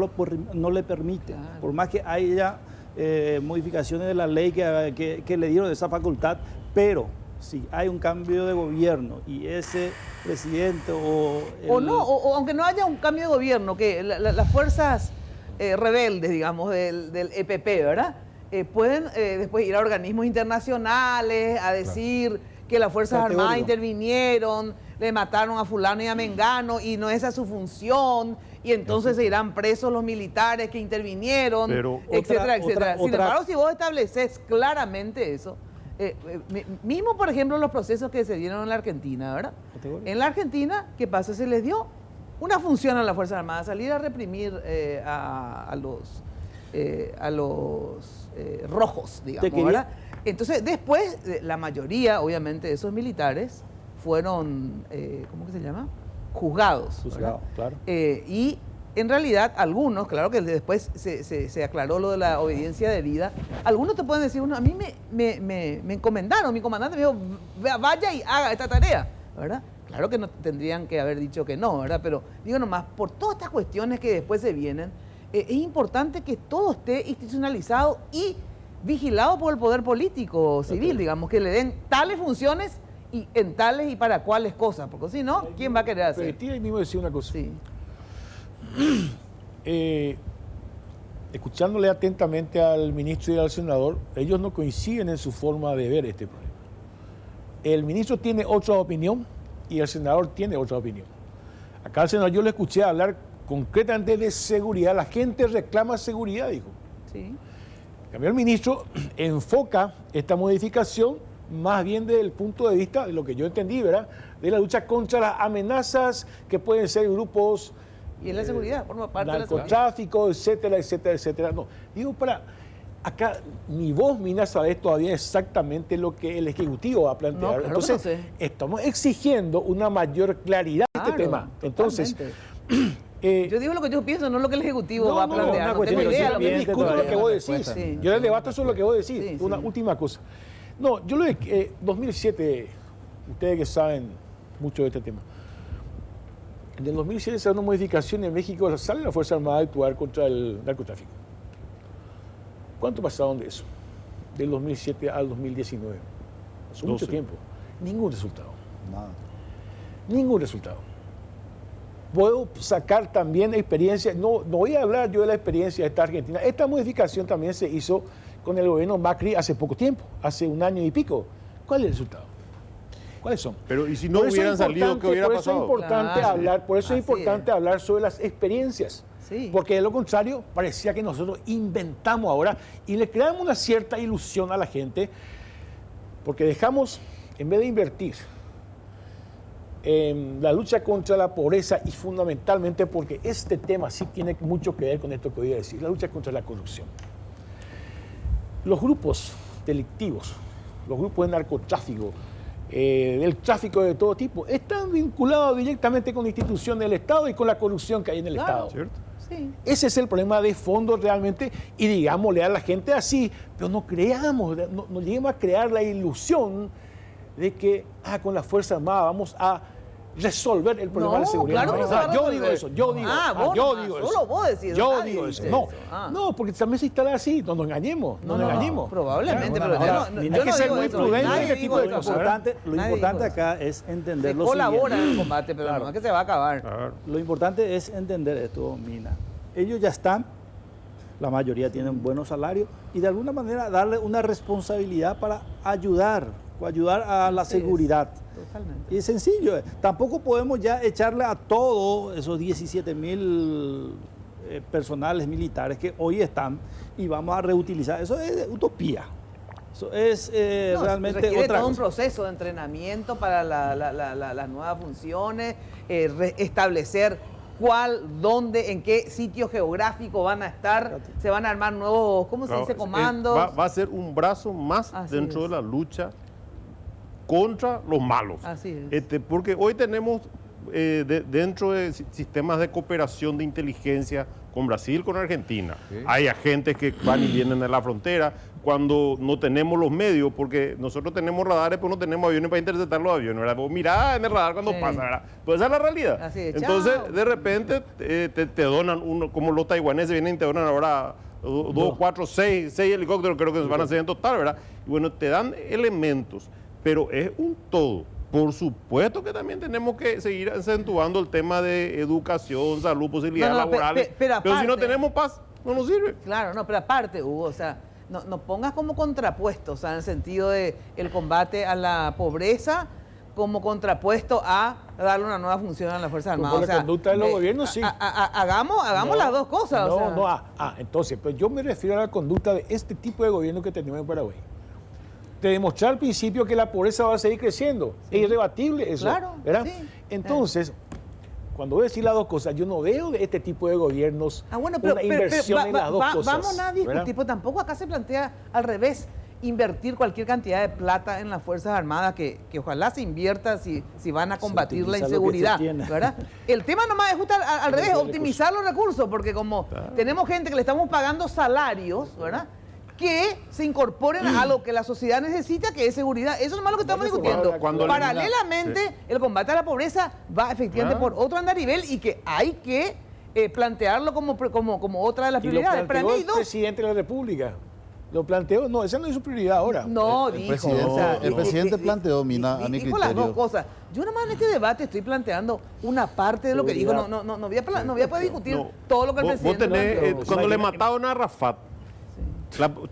le permite. Claro. Por más que haya modificaciones de la ley que le dieron esa facultad, pero si hay un cambio de gobierno y ese presidente o
aunque no haya un cambio de gobierno, que las fuerzas rebeldes, digamos, del EPP, ¿verdad? Pueden después ir a organismos internacionales a decir que las Fuerzas Armadas intervinieron, le mataron a fulano y a mengano y no esa es su función, y entonces se irán presos los militares que intervinieron, etcétera, etcétera. Sin embargo, si vos estableces claramente eso, mismo por ejemplo los procesos que se dieron en la Argentina, ¿verdad? En la Argentina, ¿qué pasa? Se les dio una función a las Fuerzas Armadas, salir a reprimir a los rojos, digamos, ¿verdad? Entonces, después, la mayoría, obviamente, de esos militares fueron, ¿cómo que se llama? Juzgados.
Claro.
Y en realidad, algunos, claro que después se aclaró lo de la obediencia debida, algunos te pueden decir, a mí me encomendaron, mi comandante me dijo, vaya y haga esta tarea, ¿verdad? Claro que no tendrían que haber dicho que no, ¿verdad? Pero digo nomás, por todas estas cuestiones que después se vienen, es importante que todo esté institucionalizado y vigilado por el poder político civil, digamos, que le den tales funciones y en tales y para cuáles cosas, porque si no, ¿quién va a querer hacer?
Pero mismo decir una cosa.
Sí.
Escuchándole atentamente al ministro y al senador, ellos no coinciden en su forma de ver este problema. El ministro tiene otra opinión y el senador tiene otra opinión. Acá al senador yo le escuché hablar concretamente de seguridad. La gente reclama seguridad, dijo.
Sí.
En cambio, el ministro enfoca esta modificación más bien desde el punto de vista de lo que yo entendí, ¿verdad? De la lucha contra las amenazas que pueden ser grupos...
Y en la seguridad, forma parte
narcotráfico, etcétera, etcétera, etcétera. No, digo, acá ni vos, Mina, sabés todavía exactamente lo que el Ejecutivo va a plantear.
No, claro. Entonces,
estamos exigiendo una mayor claridad en este tema. Entonces...
yo digo lo que yo pienso, no lo que el Ejecutivo va a plantear.
No tengo idea. Yo discuto lo que vos decís. Sí. Yo les debato sobre lo que vos decís.
Sí,
una última cosa. No, yo lo de 2007, ustedes que saben mucho de este tema, en el 2007 se da una modificación en México, sale la Fuerza Armada a actuar contra el narcotráfico. ¿Cuánto pasaron de eso? Del 2007 al 2019. Hace mucho tiempo. Ningún resultado.
Nada.
Ningún resultado. Puedo sacar también experiencia, no voy a hablar yo de la experiencia de esta Argentina. Esta modificación también se hizo con el gobierno Macri hace poco tiempo, hace un año y pico. ¿Cuál es el resultado? ¿Cuáles son?
Pero ¿y si no hubieran salido, qué hubiera pasado?
Por eso es importante hablar sobre las experiencias.
Sí.
Porque de lo contrario, parecía que nosotros inventamos ahora y le creamos una cierta ilusión a la gente, porque dejamos, en vez de invertir en la lucha contra la pobreza y fundamentalmente porque este tema sí tiene mucho que ver con esto que voy a decir, la lucha contra la corrupción. Los grupos delictivos, los grupos de narcotráfico, del tráfico de todo tipo, están vinculados directamente con instituciones del Estado y con la corrupción que hay en el Estado.
¿Cierto?
Sí.
Ese es el problema de fondo realmente, y digámosle a la gente así, pero no creamos, no lleguemos a crear la ilusión de que con la Fuerza Armada vamos a resolver el problema de seguridad.
Claro que no se va a
yo digo eso, yo digo eso.
Solo vos decís.
Yo digo eso. No, porque también se instala así, no nos engañemos,
probablemente, pero
hay que ser muy prudente en este tipo de cosas.
Lo importante acá es entender lo siguiente.
Colabora en el combate, pero no es que se va a acabar.
Claro.
Lo importante es entender esto, Mina. Ellos ya están, la mayoría tienen buenos salarios y de alguna manera darle una responsabilidad para ayudar a la seguridad.
Totalmente.
Y es sencillo. Tampoco podemos ya echarle a todos esos 17.000 personales militares que hoy están y vamos a reutilizar. Eso es utopía. Eso es realmente
requiere
otra
todo un
cosa.
proceso de entrenamiento para las nuevas funciones, establecer cuál, dónde, en qué sitio geográfico van a estar, se van a armar nuevos, ¿cómo se dice? Comandos.
Va a ser un brazo más
Así
dentro
es.
de la lucha contra los malos.
Así es.
Porque hoy tenemos dentro de sistemas de cooperación de inteligencia con Brasil, con Argentina.
Sí.
Hay agentes que van y vienen de la frontera cuando no tenemos los medios, porque nosotros tenemos radares, pero no tenemos aviones para interceptar los aviones, ¿verdad? Vos mirá en el radar cuando
Sí.
pasa, ¿verdad? Pues esa es la realidad.
Así es,
Entonces,
chao.
de repente, te donan uno, como los taiwaneses vienen y te donan ahora 2, 4, 6 helicópteros, creo que van a ser en total, ¿verdad? Y bueno, te dan elementos, pero es un todo. Por supuesto que también tenemos que seguir acentuando el tema de educación, salud, posibilidades laborales.
pero
Pero si no
aparte-
tenemos paz, no nos sirve.
Claro, no, pero aparte, Hugo, o sea, no pongas como contrapuesto, o sea, en el sentido de el combate a la pobreza como contrapuesto a darle una nueva función a las Fuerzas
Como
Armadas.
la conducta de los gobiernos, sí.
Hagamos
No,
las dos cosas.
No,
o sea.
no, entonces, pues yo me refiero a la conducta de este tipo de gobierno que tenemos en Paraguay. De demostrar al principio que la pobreza va a seguir creciendo. Es irrebatible eso.
Claro,
¿verdad?
sí.
Entonces, cuando voy a decir las dos cosas, yo no veo de este tipo de gobiernos una inversión en las dos cosas.
Vamos a discutir,
¿verdad?
pues tampoco acá se plantea al revés invertir cualquier cantidad de plata en las Fuerzas Armadas, que ojalá se invierta si van a combatir la
utiliza lo que se
inseguridad,
tiene.
¿verdad? El tema nomás es justo al revés, optimizar los recursos, porque como tenemos gente que le estamos pagando salarios, ¿verdad?, que se incorporen a lo que la sociedad necesita, que es seguridad. Eso es nomás lo que estamos discutiendo.
cuando
Paralelamente, el combate a la pobreza va efectivamente por otro andarivel y que hay que plantearlo como otra de las
Y lo
prioridades. Para
planteó
mí hay
el
dos.
presidente de la República. Lo planteó, no, esa no es su prioridad ahora.
No,
El
dijo.
presidente-
o sea,
el presidente planteó, Mina, a mi
dijo las dos
criterio.
cosas. Yo nada más en este debate estoy planteando una parte de lo que digo. No voy a poder discutir
No.
todo lo que el
Vos
presidente
tenés,
planteó.
cuando le mataron a Rafat,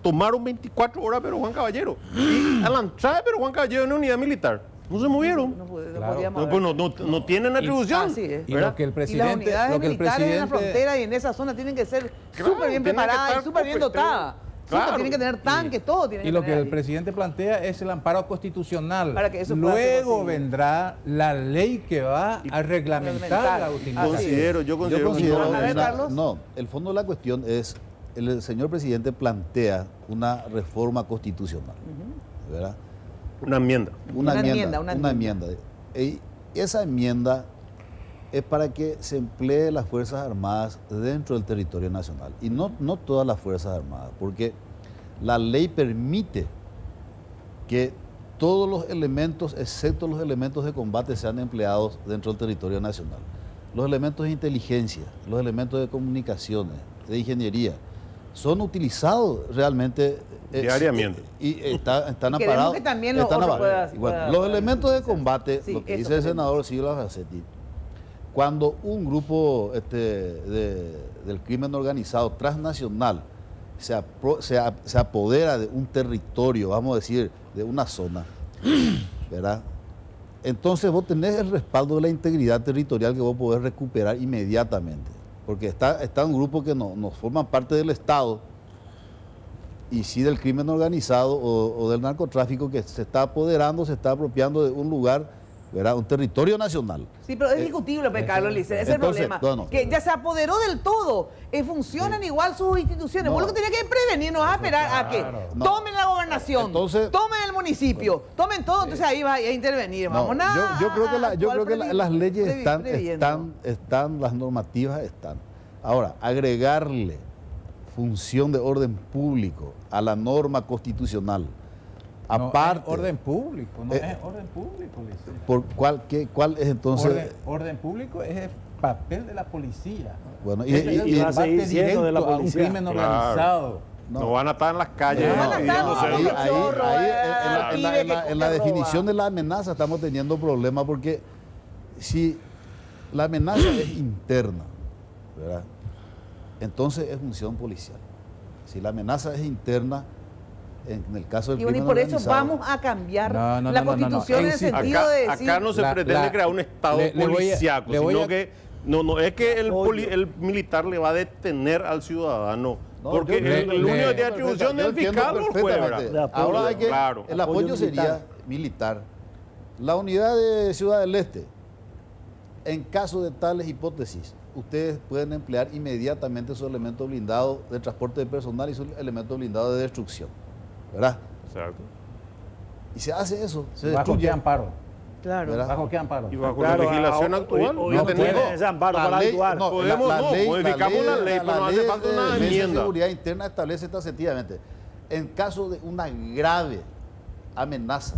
tomaron 24 horas, pero Juan Caballero. Y a la entrada, pero Juan Caballero en una unidad militar. No se movieron.
No
Claro.
podíamos
Pues
haber.
no tienen atribución.
Así es.
Y lo que el
Y las
presidente,
unidades
lo que el
militares en la
presidente,
frontera y en esa zona tienen que ser
Claro,
súper bien
tienen que
preparadas y
estar
súper bien
competencias.
dotadas.
Claro.
Tienen que tener tanques, todo tienen
y
que
lo que
tener
el
ahí.
presidente plantea es el amparo constitucional.
Para que eso pueda ser
Luego
posible.
vendrá la ley que va a reglamentar la utilización.
Yo considero
considero,
A ver, Carlos.
no, el fondo de la cuestión es, el señor presidente plantea una reforma constitucional, ¿verdad?
una enmienda.
Una enmienda.
Y esa enmienda es para que se emplee las Fuerzas Armadas dentro del territorio nacional. Y no todas las Fuerzas Armadas, porque la ley permite que todos los elementos, excepto los elementos de combate, sean empleados dentro del territorio nacional. Los elementos de inteligencia, los elementos de comunicaciones, de ingeniería, son utilizados realmente
Diariamente.
y están
Queremos
aparados.
que también los
están
otros
aparados.
puedan-
Bueno,
puedan-
los elementos de combate,
Sí,
lo que
eso
dice el
queremos.
senador Silva Garcetti, cuando un grupo del crimen organizado transnacional se apodera de un territorio, vamos a decir, de una zona, ¿verdad? Entonces vos tenés el respaldo de la integridad territorial que vos podés recuperar inmediatamente. Porque está un grupo que no forman parte del Estado y sí del crimen organizado o del narcotráfico que se está apoderando, se está apropiando de un lugar, ¿verdad? Un territorio nacional.
Sí, pero es discutible, Carlos Lice, ese es el
entonces,
problema. Que ya se apoderó del todo. Funcionan igual sus instituciones.
No.
Vos lo que tenés que prevenir, no vas a esperar a que
No.
tomen la gobernación,
Entonces-
tomen el municipio, tomen todo, entonces ahí vas a intervenir.
No,
Vamos nada.
yo creo que las leyes están, las normativas están. Ahora, agregarle función de orden público a la norma constitucional, aparte,
No es orden público, no es orden público, Liceo.
por ¿cuál es entonces?
Orden público es el papel de la policía.
Bueno,
Es el
y va a seguir
combate
siendo de la
directo a un
policía.
crimen
Claro.
organizado.
No van a estar en las calles.
No van a estar
pidiéndose-
en los chorros,
En la definición de la amenaza estamos teniendo problemas porque si la amenaza es interna, ¿verdad? Entonces es función policial. Si la amenaza es interna, en el caso del
Y bueno, y
crimen
por eso
organizado,
vamos a cambiar
No,
la constitución en el
Insisto.
sentido de decir...
Acá no se pretende crear un estado
le voy a-
policíaco,
le voy
sino
a-
que No, es que el militar le va a detener al ciudadano.
No,
porque el único que tiene atribución es el fiscal o el juez, ¿verdad?
Ahora hay que,
Claro.
el apoyo sería militar. La unidad de Ciudad del Este, en caso de tales hipótesis, ustedes pueden emplear inmediatamente su elemento blindado de transporte de personal y su elemento blindado de destrucción, ¿verdad?
Exacto.
Y se hace eso, se
¿Bajo
destruye.
qué amparo?
Claro.
¿Verdad?
¿Bajo qué amparo?
Y bajo la legislación actual,
hoy
no
no
tenemos.
tiene ese amparo
La
para
ley-
actuar.
no,
Podemos, modificamos la ley, pero no hace
ley
falta
de
una
Defensa y
enmienda.
Seguridad Interna establece taxativamente, en caso de una grave amenaza,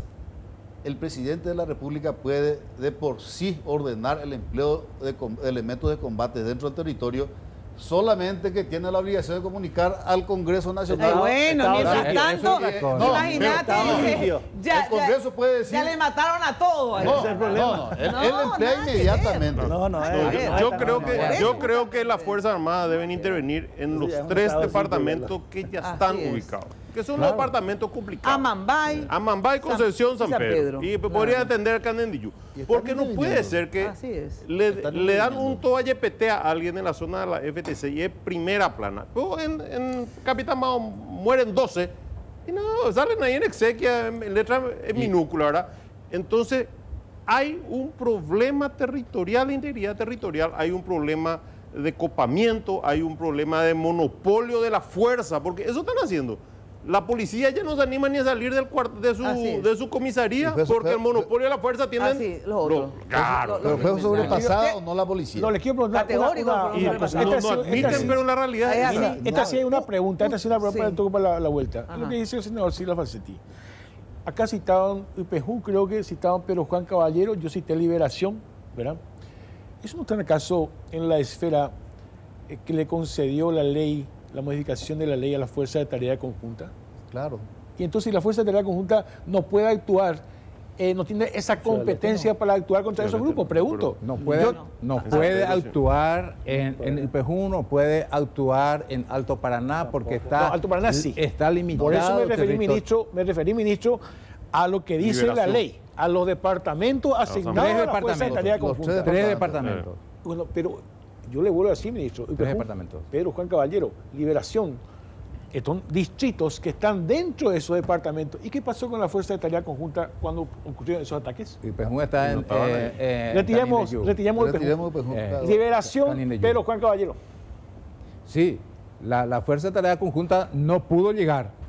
el presidente de la República puede de por sí ordenar el empleo de elementos de combate dentro del territorio, solamente que tiene la obligación de comunicar al Congreso Nacional.
Ay, bueno,
Estado
mientras
limpio.
tanto,
Eso es otra cosa.
imagínate,
Estado
dice,
limpio.
ya,
El Congreso puede decir...
ya le mataron a todos.
No,
Ese es el problema.
no, él
No,
emplea
nada que
inmediatamente.
Yo creo que las Fuerzas Armadas deben intervenir en los
ya es un
3
estado
departamentos que ya
Así
están
es.
ubicados, que son los departamentos complicados.
Amambay.
Amambay, Concepción, San Pedro. Y podría
Claro.
atender Canendillú.
Y están
Porque no puede
interviniendo.
ser que
Así es.
le dan un toallepete a alguien en la zona de la FTC y es primera plana. Pero en Capitán Mao mueren 12 y no, salen ahí en exequia, en letra en minúscula, ¿verdad? Entonces, hay un problema territorial, de integridad territorial, hay un problema de copamiento, hay un problema de monopolio de la fuerza, porque eso están haciendo. La policía ya no se anima ni a salir del
Así es.
de su comisaría
Y fue-
porque
fue-
el monopolio de la fuerza tienen
Así, los otros.
Claro.
Pero fue sobrepasada o no la policía.
No, le quiero preguntar
Categórico,
una
y
cosa.
pues,
no,
Esta
no
sí-
admiten,
esta sí-
pero la realidad
Es
es
así.
esa.
Esta sí es una pregunta, esta sí es una pregunta
Sí.
para la vuelta.
Ajá.
Lo que dice el senador Silva Falsetti. Acá citaban IPJ, creo que citaban Pedro Juan Caballero, yo cité Liberación, ¿verdad? ¿Eso no está en acaso en la esfera que le concedió la ley, la modificación de la ley a la Fuerza de Tarea Conjunta?
Claro.
Y entonces la Fuerza de Tarea Conjunta no puede actuar, no tiene esa competencia para actuar contra esos grupos, pregunto.
No puede actuar en el PJ, no puede actuar en Alto Paraná porque está,
No, Alto Paraná sí.
está limitado.
Por eso me
el
referí,
territorio.
ministro, a lo que dice la
Liberación.
ley, a los departamentos asignados a la Fuerza de Tarea
Los
Conjunta.
Tres departamentos.
Bueno, pero yo le vuelvo a decir, ministro,
Tres departamentos.
Pedro Juan Caballero, Liberación, que son distritos que están dentro de esos departamentos. ¿Y qué pasó con la Fuerza de Tarea Conjunta cuando ocurrieron esos ataques?
El PJ está en.
Retiremos el
Retiremos el
PJ.
PJ, claro.
Liberación, Pedro Juan Caballero.
Sí, la Fuerza de Tarea Conjunta no pudo llegar.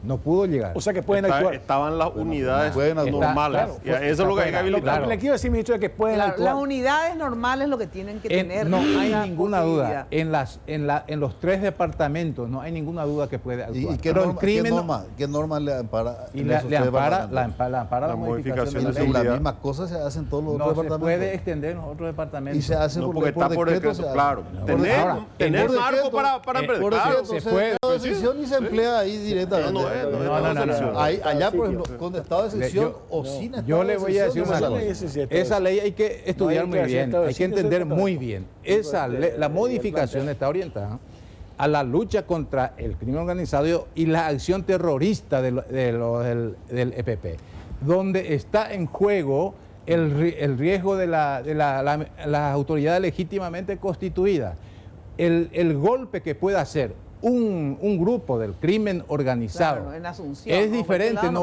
No pudo llegar.
O sea que pueden actuar.
Estaban las unidades
pueden actuar.
normales.
Claro,
Y eso es lo que hay que
Lo
habilitar.
que le quiero decir, ministro, es que pueden
Claro,
actuar.
las unidades normales lo que tienen que tener.
No hay
una
ninguna duda.
posibilidad.
En los 3 departamentos no hay ninguna duda que puede actuar.
¿Y qué
Pero
norma,
el crimen
qué norma le ampara?
y
en
le
esos tres
ampara
departamentos?
la
La
modificación
Y
de la ley.
las mismas cosas se hacen todos los
No
otros
se
departamentos.
puede extender en los otros departamentos.
Y se hace
No, porque está por decreto,
se hace.
claro.
Por
Tener
decreto.
tener
Por
marco
decreto,
para
por
emprender.
decreto,
se
se
puede.
da decisión y se emplea ahí directamente.
No, no.
Allá, por ejemplo, con estado de excepción o sin estado
Yo le
de
voy a decir
excepción,
una
no se
cosa.
hace.
Esa ley hay que estudiar muy bien, hay que entender muy bien. La modificación está orientada a la lucha contra el crimen organizado y la acción terrorista del EPP, donde está en juego el riesgo de las autoridades legítimamente constituidas. El golpe que pueda hacer un grupo del crimen organizado
Claro, en Asunción,
es
¿no?
diferente,
Porque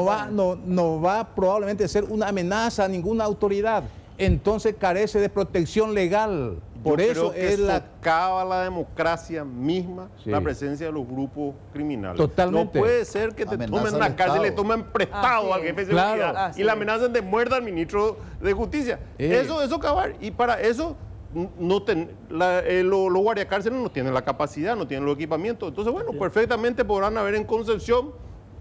no va probablemente a ser una amenaza a ninguna autoridad, entonces carece de protección legal. Por
Yo
eso
creo que
es la...
socava la democracia misma
Sí.
la presencia de los grupos criminales.
Totalmente.
No puede ser que te
Amenaza
tomen
al
la cárcel, le
Estado.
tomen prestado
Así
al
es.
jefe de
Claro.
seguridad
Así
y la
es.
amenazan de muerte al ministro de Justicia. Eso cavar. Y para eso los guardiacárceles no tienen la capacidad, no tienen los equipamientos. Entonces, bueno, perfectamente podrán haber en Concepción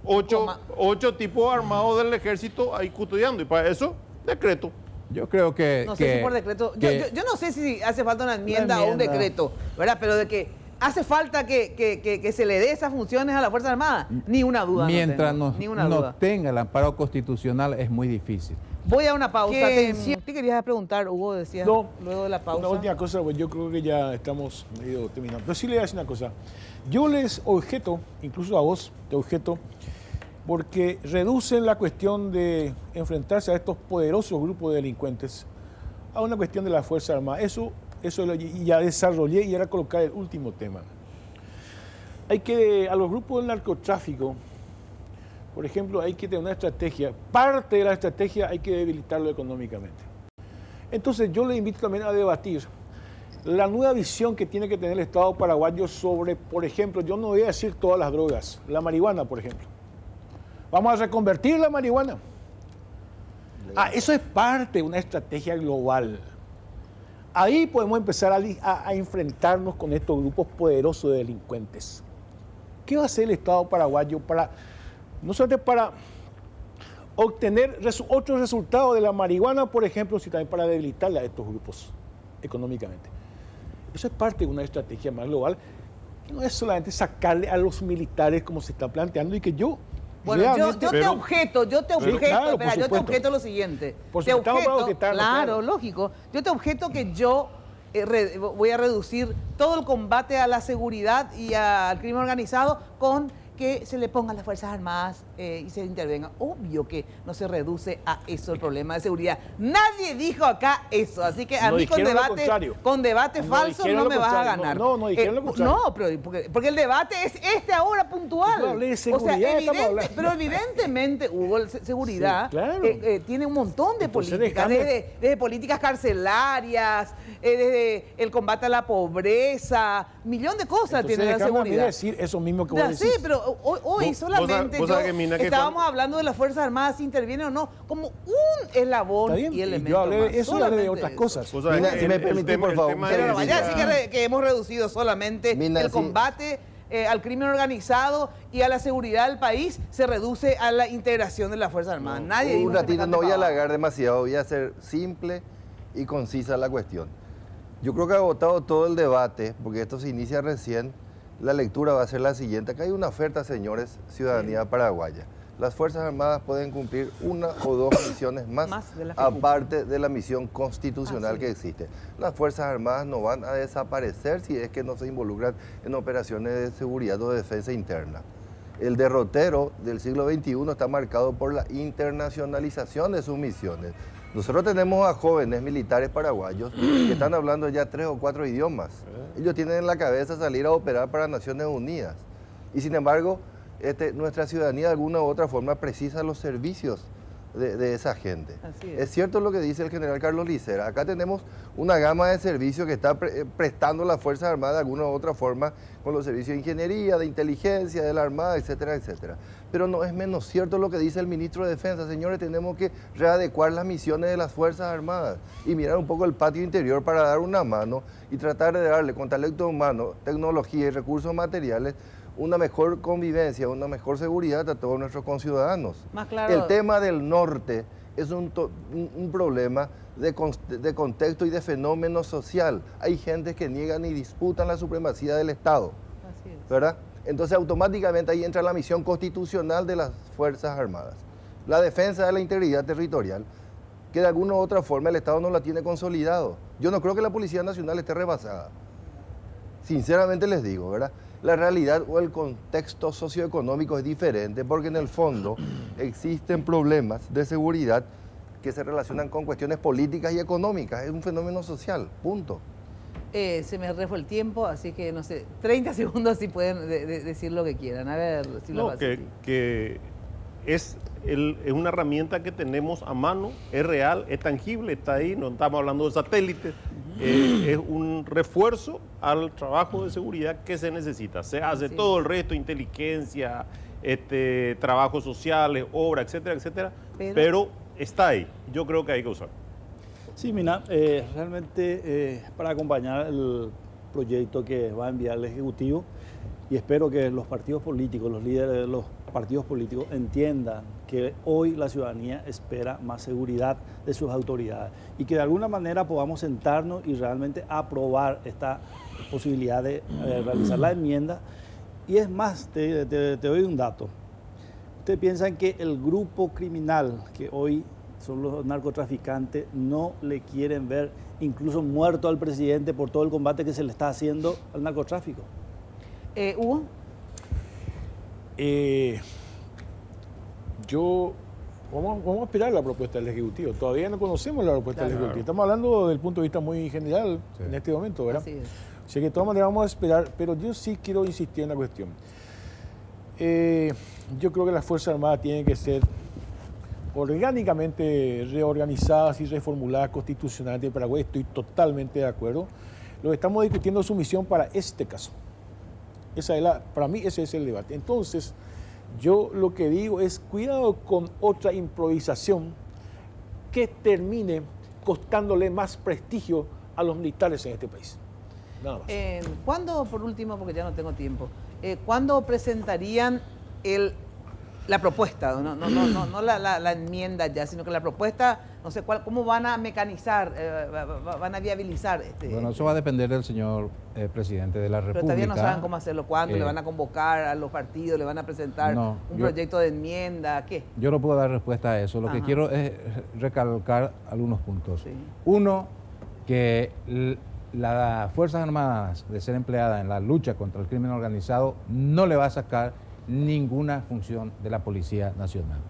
8 tipos armados del ejército ahí custodiando. Y para eso, decreto.
Yo creo que...
No sé si por decreto. Yo no sé si hace falta una enmienda o un decreto, ¿verdad? Pero de que hace falta que se le dé esas funciones a la Fuerza Armada, ni una duda.
Mientras
ni una
no
duda.
tenga el amparo constitucional es muy difícil.
Voy a una pausa. Atención. ¿Qué querías preguntar, Hugo? Decías
No,
luego de la pausa.
Una última cosa, pues yo creo que ya estamos medio terminando. Pero sí le voy a decir una cosa. Yo les objeto, incluso a vos te objeto, porque reducen la cuestión de enfrentarse a estos poderosos grupos de delincuentes a una cuestión de la Fuerza Armada. Eso ya desarrollé y ahora colocar el último tema. A los grupos del narcotráfico, por ejemplo, hay que tener una estrategia. Parte de la estrategia hay que debilitarlo económicamente. Entonces yo le invito también a debatir la nueva visión que tiene que tener el Estado paraguayo sobre, por ejemplo, yo no voy a decir todas las drogas, la marihuana, por ejemplo. Vamos a reconvertir la marihuana. Eso es parte de una estrategia global. Ahí podemos empezar a enfrentarnos con estos grupos poderosos de delincuentes. ¿Qué va a hacer el Estado paraguayo no solamente para obtener otros resultados de la marihuana, por ejemplo, sino también para debilitarle a estos grupos económicamente? Eso es parte de una estrategia más global, que no es solamente sacarle a los militares como se está planteando y que yo...
Bueno, yo te objeto lo siguiente.
Por
te objeto,
claro,
lógico. Yo te objeto que yo voy a reducir todo el combate a la seguridad y al crimen organizado con que se le pongan las Fuerzas Armadas y se intervenga. Obvio que no se reduce a eso el problema de seguridad. Nadie dijo acá eso, así que a mí con debate falso no me vas a ganar.
No dijeron lo contrario.
No, pero porque el debate es ahora puntual.
Yo hablé de seguridad,
pero evidentemente, Hugo, seguridad
sí, claro.
tiene un montón de
Entonces,
políticas, desde políticas carcelarias, desde el combate a la pobreza, millón de cosas tiene la seguridad.
Decir eso mismo que vos decís.
Sí, pero hoy solamente estábamos hablando de las Fuerzas Armadas, si intervienen o no, como un eslabón y elemento
yo hablé
más.
de eso y hablé de otras cosas.
Mina, si me permitís, por favor.
Pero no vaya a decir que hemos reducido solamente el combate al crimen organizado y a la seguridad del país, se reduce a la integración de las Fuerzas Armadas. Nadie dijo
un ratito, no voy a alargar demasiado, voy a hacer simple y concisa la cuestión. Yo creo que ha agotado todo el debate, porque esto se inicia recién. La lectura va a ser la siguiente. Acá hay una oferta, señores, ciudadanía paraguaya. Las Fuerzas Armadas pueden cumplir una o dos misiones más aparte de la misión constitucional que existe. Las Fuerzas Armadas no van a desaparecer si es que no se involucran en operaciones de seguridad o de defensa interna. El derrotero del siglo XXI está marcado por la internacionalización de sus misiones. Nosotros tenemos a jóvenes militares paraguayos que están hablando ya 3 o 4 idiomas. Ellos tienen en la cabeza salir a operar para Naciones Unidas. Y sin embargo, nuestra ciudadanía de alguna u otra forma precisa los servicios de esa gente. Es cierto lo que dice el general Carlos Licera. Acá tenemos una gama de servicios que está prestando las Fuerzas Armadas de alguna u otra forma con los servicios de ingeniería, de inteligencia, de la Armada, etcétera, etcétera. Pero no es menos cierto lo que dice el ministro de Defensa. Señores, tenemos que readecuar las misiones de las Fuerzas Armadas y mirar un poco el patio interior para dar una mano y tratar de darle con talento humano, tecnología y recursos materiales una mejor convivencia, una mejor seguridad a todos nuestros conciudadanos.
Más claro.
El tema del norte es un problema de contexto y de fenómeno social. Hay gente que niegan y disputan la supremacía del Estado.
Así es.
¿Verdad? Entonces automáticamente ahí entra la misión constitucional de las Fuerzas Armadas. La defensa de la integridad territorial, que de alguna u otra forma el Estado no la tiene consolidado. Yo no creo que la Policía Nacional esté rebasada. Sinceramente les digo, ¿verdad? La realidad o el contexto socioeconómico es diferente porque en el fondo existen problemas de seguridad que se relacionan con cuestiones políticas y económicas. Es un fenómeno social, punto.
Se me refue el tiempo, así que no sé, 30 segundos si pueden decir lo que quieran. A ver si lo va a decir.
Que es una herramienta que tenemos a mano, es real, es tangible, está ahí, no estamos hablando de satélites. Es un refuerzo al trabajo de seguridad que se necesita. Se hace todo el resto, inteligencia, trabajos sociales, obra, etcétera, etcétera, pero está ahí. Yo creo que hay que usar.
Sí, Mina, realmente para acompañar el proyecto que va a enviar el Ejecutivo, y espero que los partidos políticos, los líderes de los partidos políticos entiendan que hoy la ciudadanía espera más seguridad de sus autoridades y que de alguna manera podamos sentarnos y realmente aprobar esta posibilidad de realizar la enmienda. Y es más, te doy un dato. Ustedes piensan que el grupo criminal que hoy son los narcotraficantes no le quieren ver incluso muerto al presidente por todo el combate que se le está haciendo al narcotráfico.
Hugo.
Yo vamos a esperar la propuesta del Ejecutivo. Todavía no conocemos la propuesta del Ejecutivo. Estamos hablando del punto de vista muy general en este momento, ¿verdad? Así es. O sea que de todas maneras vamos a esperar, pero yo sí quiero insistir en la cuestión. Yo creo que las Fuerzas Armadas tienen que ser orgánicamente reorganizadas y reformuladas constitucionalmente en Paraguay. Estoy totalmente de acuerdo. Lo que estamos discutiendo es su misión para este caso. Para mí ese es el debate. Entonces, yo lo que digo es cuidado con otra improvisación que termine costándole más prestigio a los militares en este país. Nada más.
¿Cuándo, por último, porque ya no tengo tiempo, cuándo presentarían la propuesta? No la enmienda ya, sino que la propuesta, no sé cómo van a mecanizar, van a viabilizar.
Bueno, eso va a depender del señor presidente de la República.
Pero todavía no saben cómo hacerlo, cuándo le van a convocar a los partidos, le van a presentar un proyecto de enmienda, ¿qué?
Yo no puedo dar respuesta a eso. Lo que quiero es recalcar algunos puntos. Sí. Uno, que las Fuerzas Armadas, de ser empleadas en la lucha contra el crimen organizado, no le va a sacar ninguna función de la Policía Nacional.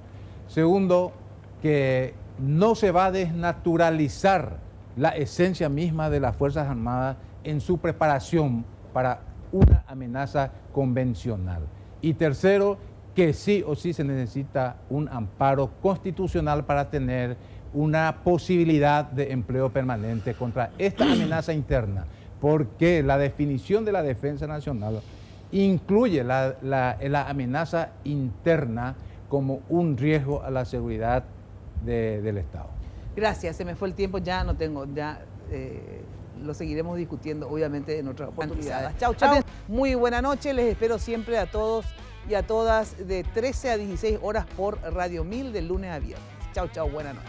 Segundo, que no se va a desnaturalizar la esencia misma de las Fuerzas Armadas en su preparación para una amenaza convencional. Y tercero, que sí o sí se necesita un amparo constitucional para tener una posibilidad de empleo permanente contra esta amenaza interna, porque la definición de la defensa nacional incluye la amenaza interna como un riesgo a la seguridad del Estado.
Gracias, se me fue el tiempo, ya no tengo, lo seguiremos discutiendo obviamente en otras oportunidades. Chau, chau. Muy buena noche, les espero siempre a todos y a todas de 13 a 16 horas por Radio 1000 de lunes a viernes. Chau, chau, buena noche.